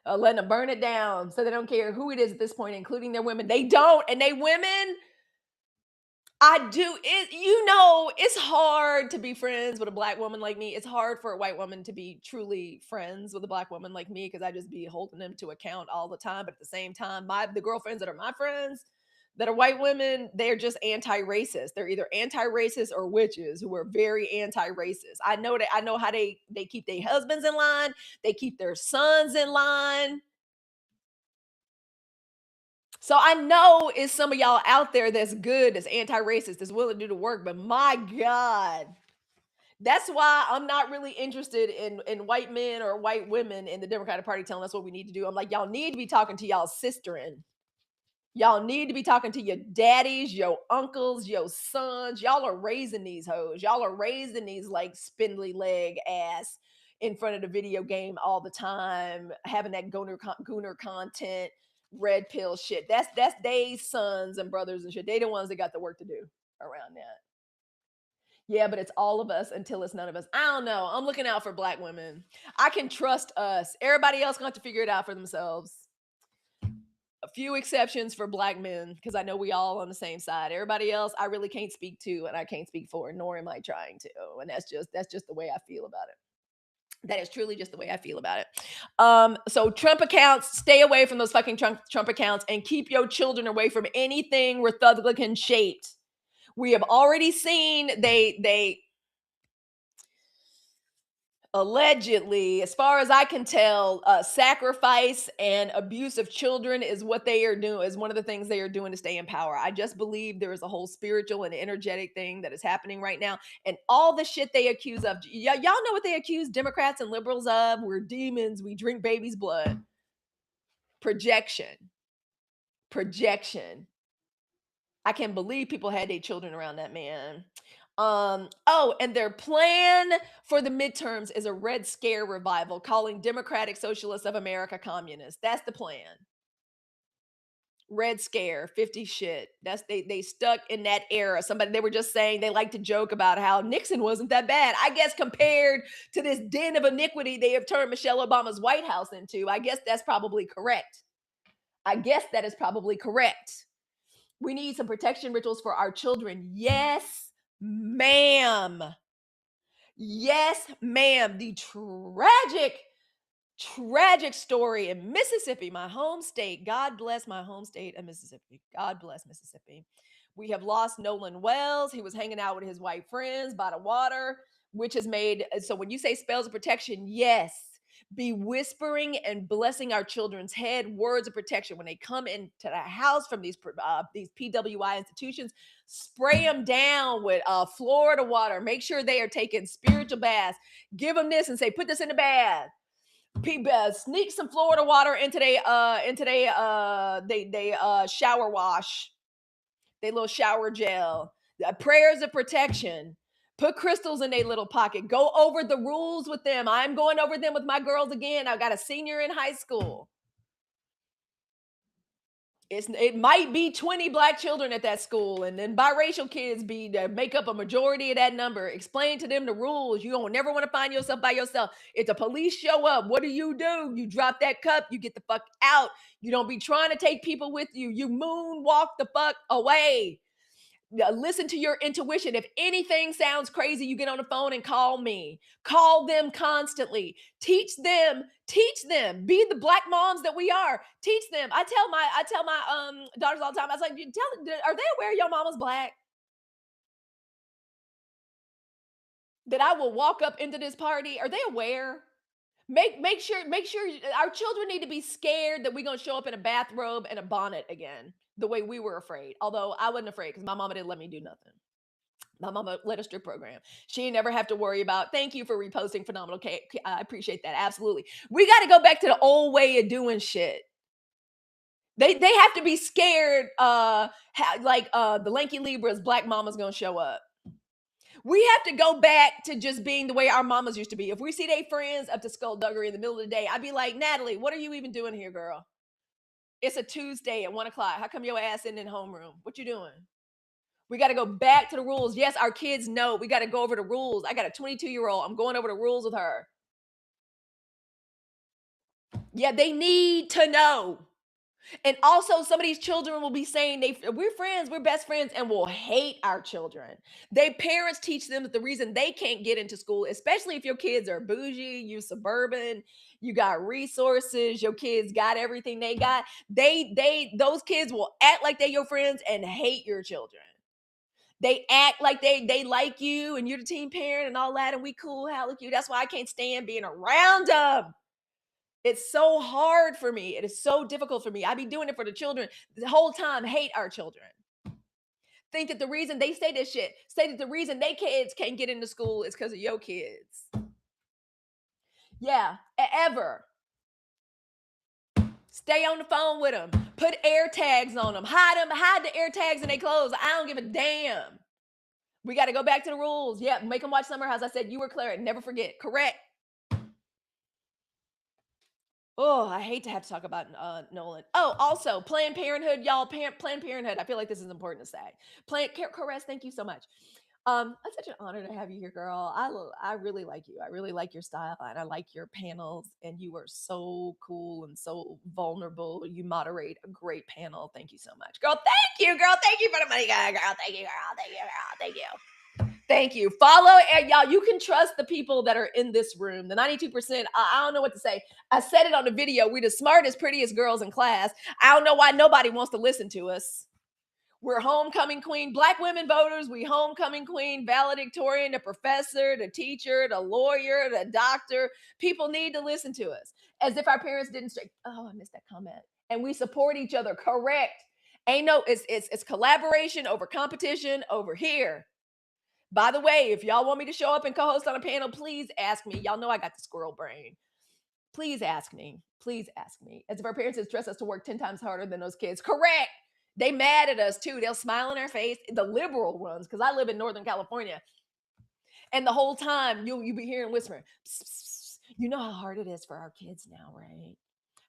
Letting them burn it down so they don't care who it is at this point, including their women. They don't. And they women, I do it, it's hard to be friends with a black woman like me. It's hard for a white woman to be truly friends with a black woman like me because I just be holding them to account all the time. But at the same time, the girlfriends that are my friends that are white women, they're just anti-racist. They're either anti-racist or witches who are very anti-racist. I know how they keep their husbands in line, they keep their sons in line. So I know it's some of y'all out there that's good, that's anti-racist, that's willing to do the work, but my God, that's why I'm not really interested in white men or white women in the Democratic Party telling us what we need to do. I'm like, y'all need to be talking to y'all sisterin. Y'all need to be talking to your daddies, your uncles, your sons. Y'all are raising these hoes. Y'all are raising these like spindly leg ass in front of the video game all the time, having that gooner content, red pill shit. That's they sons and brothers and shit. They the ones that got the work to do around that. Yeah, but it's all of us until it's none of us. I don't know. I'm looking out for black women. I can trust us. Everybody else going to figure it out for themselves. A few exceptions for black men because I know we all on the same side. Everybody else I really can't speak to and I can't speak for, nor am I trying to. And that's just the way I feel about it. That is truly just the way I feel about it. So Trump accounts, stay away from those fucking Trump accounts and keep your children away from anything Republican shaped. We have already seen they allegedly, as far as I can tell, sacrifice and abuse of children is what they are doing, is one of the things they are doing to stay in power. I just believe there is a whole spiritual and energetic thing that is happening right now. And all the shit they accuse of, y'all know what they accuse Democrats and liberals of? We're demons, we drink babies' blood. Projection. Projection. I can't believe people had their children around that man. And their plan for the midterms is a Red Scare revival, calling Democratic Socialists of America communists. That's the plan. Red Scare, 50 shit. That's they stuck in that era. They were just saying they like to joke about how Nixon wasn't that bad. I guess compared to this den of iniquity they have turned Michelle Obama's White House into, I guess that's probably correct. I guess that is probably correct. We need some protection rituals for our children. Yes, ma'am. Yes, ma'am. The tragic story in Mississippi, my home state. God bless my home state of Mississippi. God bless Mississippi. We have lost Nolan Wells. He was hanging out with his white friends by the water, which has made, so when you say spells of protection, yes, be whispering and blessing our children's head words of protection when they come into the house from these PWI institutions. Spray them down with Florida water. Make sure they are taking spiritual baths. Give them this and say, put this in the bath. Sneak some Florida water into they shower wash, they little shower gel, prayers of protection. Put crystals in their little pocket. Go over the rules with them. I'm going over them with my girls again. I've got a senior in high school. It might be 20 black children at that school, and then biracial kids make up a majority of that number. Explain to them the rules. You don't never want to find yourself by yourself. If the police show up, what do? You drop that cup, you get the fuck out. You don't be trying to take people with you. You moonwalk the fuck away. Listen to your intuition. If anything sounds crazy, you get on the phone and call me. Call them constantly. Teach them. Be the black moms that we are. Teach them. I tell my daughters all the time. I was like, are they aware your mama's black? that I will walk up into this party. Are they aware? Make sure our children need to be scared that we're gonna show up in a bathrobe and a bonnet again, the way we were afraid. Although I wasn't afraid because my mama didn't let me do nothing. My mama led a strip program. She never have to worry about. Thank you for reposting phenomenal cake. I appreciate that. Absolutely. We got to go back to the old way of doing shit. They have to be scared. The lanky Libra's black mama's gonna show up. We have to go back to just being the way our mamas used to be. If we see they friends up to skullduggery in the middle of the day, I'd be like, Natalie, what are you even doing here, girl? It's a Tuesday at 1 o'clock. How come your ass in homeroom? What you doing? We got to go back to the rules. Yes, our kids know we got to go over the rules. I got a 22-year-old. I'm going over the rules with her. Yeah, they need to know. And also, some of these children will be saying we're friends, we're best friends, and will hate our children. They parents teach them that the reason they can't get into school, especially if your kids are bougie, you suburban, you got resources, your kids got everything they got. Those kids will act like they're your friends and hate your children. They act like they like you and you're the team parent and all that, and we cool, Halicue. That's why I can't stand being around them. It's so hard for me. It is so difficult for me. I be doing it for the children the whole time. Hate our children. Think that the reason they say this shit, say that the reason they kids can't get into school is because of your kids. Yeah, ever. Stay on the phone with them. Put air tags on them. Hide the air tags in their clothes. I don't give a damn. We got to go back to the rules. Yeah, make them watch Summer House. I said you were clear. Never forget. Correct. Oh, I hate to have to talk about Nolan. Oh, also Planned Parenthood, y'all. Planned Parenthood. I feel like this is important to say. Caress, thank you so much. It's such an honor to have you here, girl. I really like you. I really like your style, and I like your panels. And you are so cool and so vulnerable. You moderate a great panel. Thank you so much, girl. Thank you, girl. Thank you for the money, girl. Thank you, girl. Thank you, girl. Thank you. Thank you. Follow, and y'all, you can trust the people that are in this room. The 92%, I don't know what to say. I said it on the video. We're the smartest, prettiest girls in class. I don't know why nobody wants to listen to us. We're homecoming queen, black women voters. We homecoming queen, valedictorian, the professor, the teacher, the lawyer, the doctor. People need to listen to us. As if our parents didn't say, oh, I missed that comment. And we support each other. Correct. Ain't no, it's collaboration over competition over here. By the way, if y'all want me to show up and co-host on a panel, please ask me. Y'all know I got the squirrel brain. Please ask me. Please ask me. As if our parents stress us to work 10 times harder than those kids. Correct. They mad at us too. They'll smile in our face. The liberal ones, because I live in Northern California. And the whole time you'll be hearing whispering, psst, psst, psst. You know how hard it is for our kids now, right?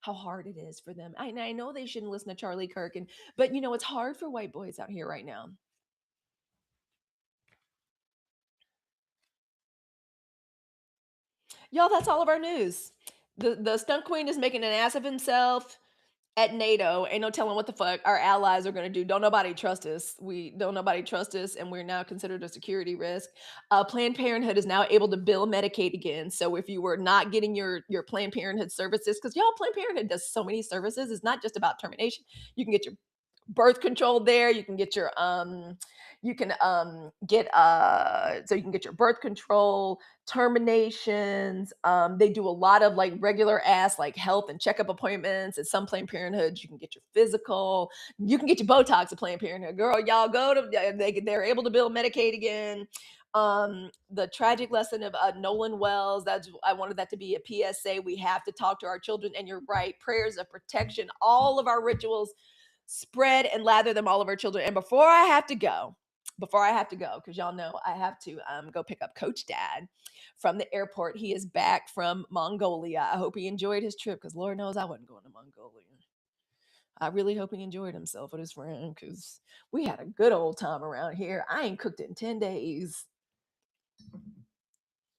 How hard it is for them. I know they shouldn't listen to Charlie Kirk, but it's hard for white boys out here right now. Y'all, that's all of our news. The stunt queen is making an ass of himself at NATO. Ain't no telling what the fuck our allies are going to do. Don't nobody trust us. We don't nobody trust us, and we're now considered a security risk. Planned Parenthood is now able to bill Medicaid again. So if you were not getting your Planned Parenthood services, because y'all, Planned Parenthood does so many services. It's not just about termination. You can get your birth control there. You can get your so you can get your birth control, terminations. They do a lot of like regular ass like health and checkup appointments. At some Planned Parenthoods, you can get your physical, you can get your Botox at Planned Parenthood. Girl, y'all go to they're able to bill Medicaid again. The tragic lesson of Nolan Wells. I wanted that to be a PSA. We have to talk to our children, and you're right. Prayers of protection, all of our rituals, spread and lather them all of our children. And before I have to go, because y'all know I have to go pick up Coach Dad from the airport. He is back from Mongolia. I hope he enjoyed his trip, because Lord knows I wasn't going to Mongolia. I really hope he enjoyed himself with his friend, because we had a good old time around here. I ain't cooked in 10 days.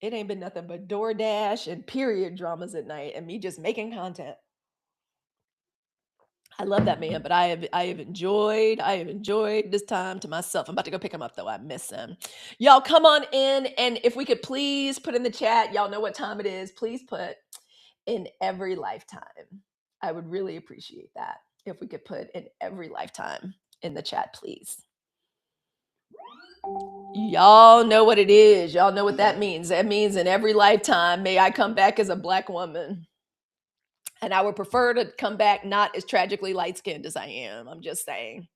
It ain't been nothing but DoorDash and period dramas at night and me just making content. I love that man, but I have enjoyed this time to myself. I'm about to go pick him up though. I miss him. Y'all come on in, and if we could please put in the chat, y'all know what time it is. Please put in every lifetime. I would really appreciate that if we could put in every lifetime in the chat, please. Y'all know what it is. Y'all know what that means. That means in every lifetime, may I come back as a Black woman. And I would prefer to come back not as tragically light skinned as I am. I'm just saying.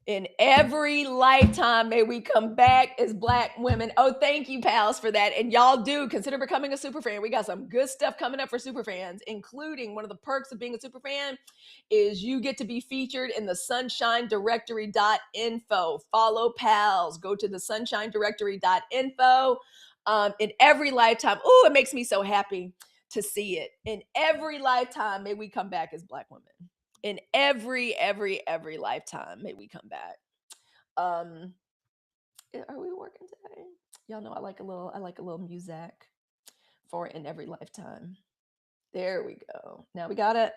In every lifetime, may we come back as Black women. Oh, thank you, pals, for that. And y'all do consider becoming a super fan. We got some good stuff coming up for super fans, including one of the perks of being a super fan is you get to be featured in the sunshine-directory.info. Follow pals. Go to the sunshine-directory.info. In every lifetime. Oh, it makes me so happy to see it. In every lifetime, may we come back as Black women. In every lifetime, may we come back. Are we working today? Y'all know I like a little music for in every lifetime. There we go. Now we got it.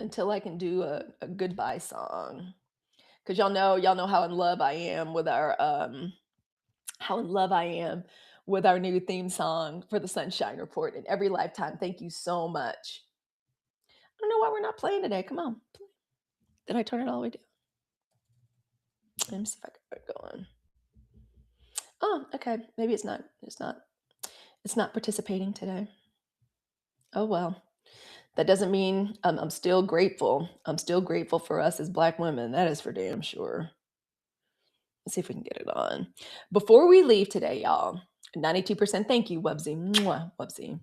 Until I can do a goodbye song. Because y'all know how in love I am with our new theme song for the Sunshine Report in every lifetime. Thank you so much. I don't know why we're not playing today. Come on. Did I turn it all the way down? Let me see if I can get it going. Oh, okay. Maybe it's not participating today. Oh well. That doesn't mean I'm still grateful. I'm still grateful for us as Black women. That is for damn sure. Let's see if we can get it on. Before we leave today, y'all, 92% thank you, Wubsy. Mwah, Wubsy.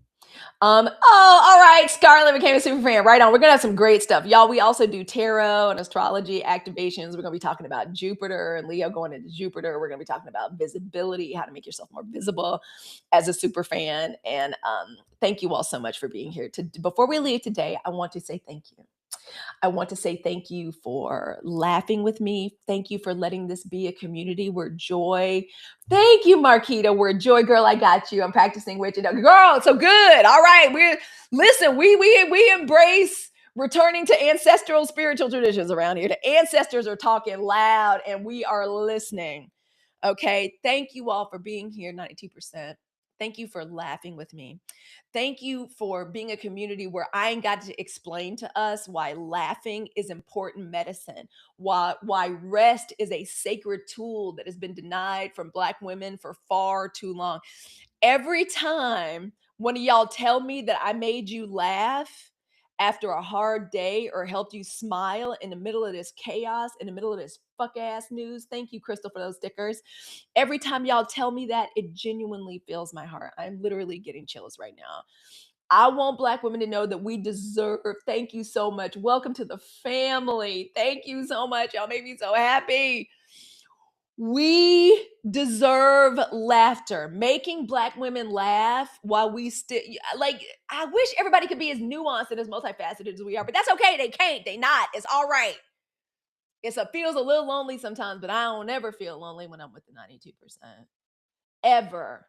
All right. Scarlett became a super fan. Right on. We're gonna have some great stuff. Y'all, we also do tarot and astrology activations. We're gonna be talking about Jupiter and Leo going into Jupiter. We're gonna be talking about visibility, how to make yourself more visible as a super fan. And thank you all so much for being here. Before we leave today, I want to say thank you. I want to say thank you for laughing with me. Thank you for letting this be a community where joy. Thank you, Marquita. Where joy, girl, I got you. I'm practicing with you, girl. So good. All right, we embrace returning to ancestral spiritual traditions around here. The ancestors are talking loud, and we are listening. Okay, thank you all for being here. 92%. Thank you for laughing with me. Thank you for being a community where I ain't got to explain to us why laughing is important medicine, why rest is a sacred tool that has been denied from Black women for far too long. Every time one of y'all tell me that I made you laugh after a hard day or helped you smile in the middle of this chaos, in the middle of this fuck ass news. Thank you, Crystal, for those stickers. Every time y'all tell me that, it genuinely fills my heart. I'm literally getting chills right now. I want Black women to know that we deserve. Thank you so much. Welcome to the family. Thank you so much. Y'all make me so happy. We deserve laughter. Making Black women laugh while we still I wish everybody could be as nuanced and as multifaceted as we are, but that's okay. They can't. They not. It's all right. It feels a little lonely sometimes, but I don't ever feel lonely when I'm with the 92%. Ever.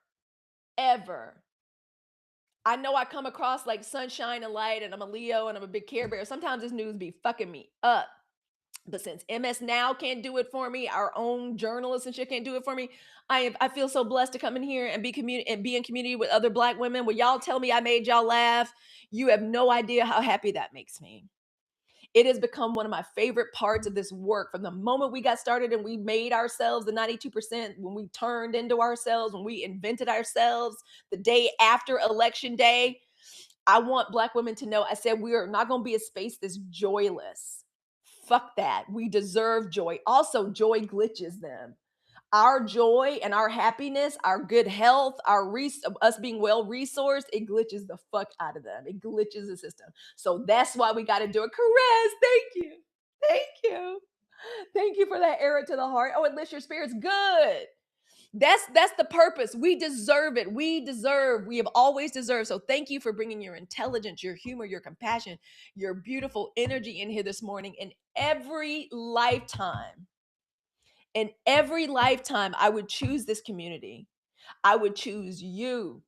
I know I come across like sunshine and light, and I'm a Leo and I'm a big Care Bear. Sometimes this news be fucking me up. But since MS Now can't do it for me, our own journalists and shit can't do it for me, I feel so blessed to come in here and be in community with other Black women. When y'all tell me I made y'all laugh, you have no idea how happy that makes me. It has become one of my favorite parts of this work. From the moment we got started and we made ourselves the 92%, when we turned into ourselves, when we invented ourselves the day after election day, I want Black women to know, I said, we are not going to be a space that's joyless. Fuck that. We deserve joy. Also, joy glitches them. Our joy and our happiness, our good health, us being well resourced, it glitches the fuck out of them. It glitches the system. So that's why we got to do it. Caress, thank you. Thank you. Thank you for that arrow to the heart. Oh, it lifts your spirits. Good. That's the purpose. We deserve it. We have always deserved. So thank you for bringing your intelligence, your humor, your compassion, your beautiful energy in here this morning. In every lifetime, I would choose this community. I would choose you.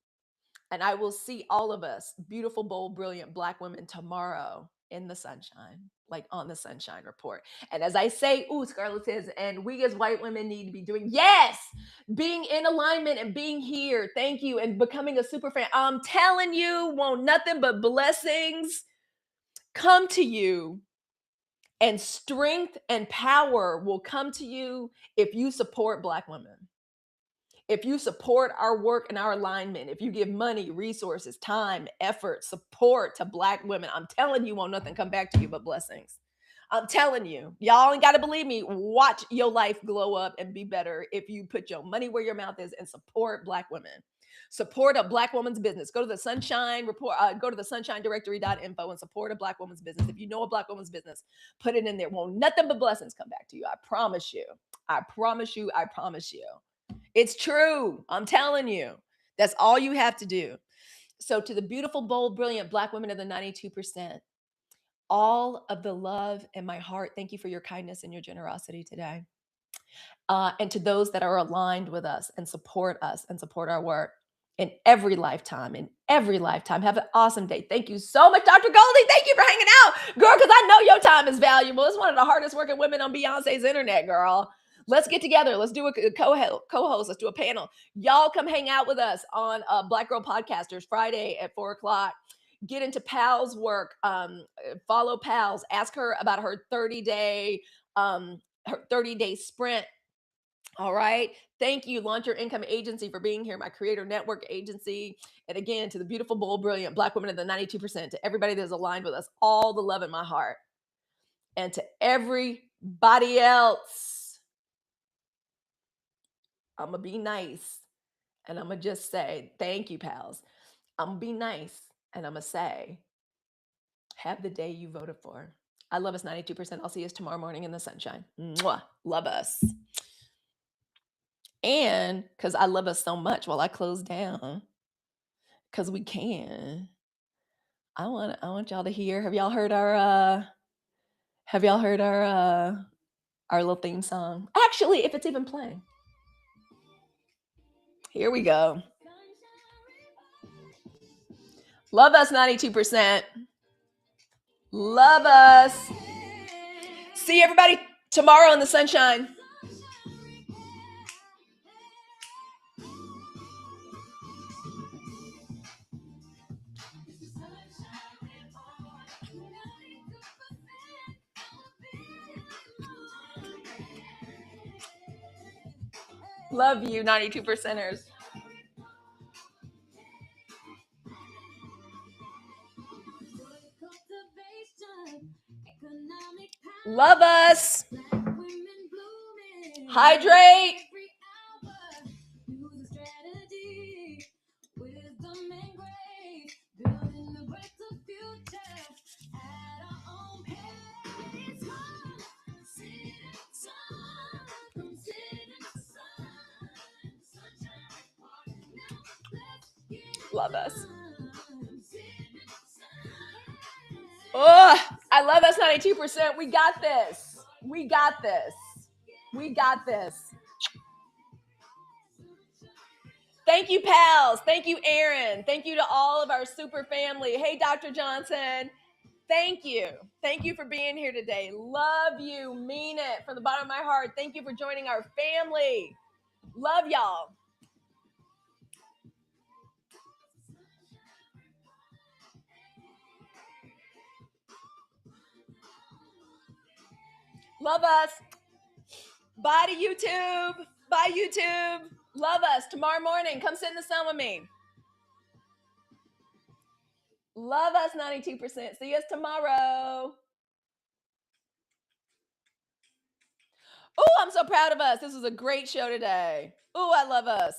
And I will see all of us, beautiful, bold, brilliant Black women, tomorrow in the sunshine, like on the Sunshine Report. And as I say, Scarlett says, and we as white women need to be doing, yes, being in alignment and being here. Thank you. And becoming a super fan. I'm telling you, won't nothing but blessings come to you And strength and power will come to you if you support Black women. If you support our work and our alignment, if you give money, resources, time, effort, support to Black women, I'm telling you, won't nothing come back to you but blessings. I'm telling you, y'all ain't got to believe me. Watch your life glow up and be better if you put your money where your mouth is and support Black women. Support a Black woman's business. Go to the Sunshine Report, go to the sunshinedirectory.info and support a Black woman's business. If you know a Black woman's business, put it in there. Won't nothing but blessings come back to you. I promise you. I promise you. I promise you. It's true. I'm telling you. That's all you have to do. So, to the beautiful, bold, brilliant Black women of the 92%, all of the love in my heart. Thank you for your kindness and your generosity today. And to those that are aligned with us and support our work in every lifetime, have an awesome day. Thank you so much, Dr. Goldie. Thank you for hanging out, girl, because I know your time is valuable. It's one of the hardest working women on Beyonce's internet, girl. Let's get together. Let's do a co-host. Let's do a panel. Y'all come hang out with us on Black Girl Podcasters Friday at 4:00. Get into Pal's work. Follow Pal's. Ask her about her 30-day sprint. All right. Thank you, Launch Your Income Agency, for being here, my creator network agency. And again, to the beautiful, bold, brilliant Black women of the 92%, to everybody that's aligned with us, all the love in my heart. And to everybody else, I'm going to be nice. And I'm going to just say, thank you, pals. I'm going to be nice. And I'm going to say, have the day you voted for. I love us 92%. I'll see you tomorrow morning in the sunshine. Mwah. Love us. And because I love us so much, while I close down, because we can, I want y'all to hear. Have y'all heard our little theme song? Actually, if it's even playing. Here we go. Love us 92%. Love us. See everybody tomorrow in the sunshine. Love you, 92%ers. Love us. Hydrate. Love us. Oh, I love us 92%. We got this. We got this. We got this. Thank you, pals. Thank you, Aaron. Thank you to all of our super family. Hey, Dr. Johnson. Thank you. Thank you for being here today. Love you. Mean it from the bottom of my heart. Thank you for joining our family. Love y'all. Love us. Bye to YouTube. Bye, YouTube. Love us. Tomorrow morning, come sit in the sun with me. Love us 92%. See us tomorrow. Oh, I'm so proud of us. This was a great show today. Oh, I love us.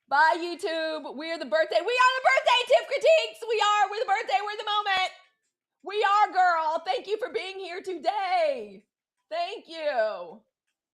Bye, YouTube. We're the birthday. We are the birthday tip critiques. We're the birthday. We're the moment. We are, girl. Thank you for being here today. Thank you.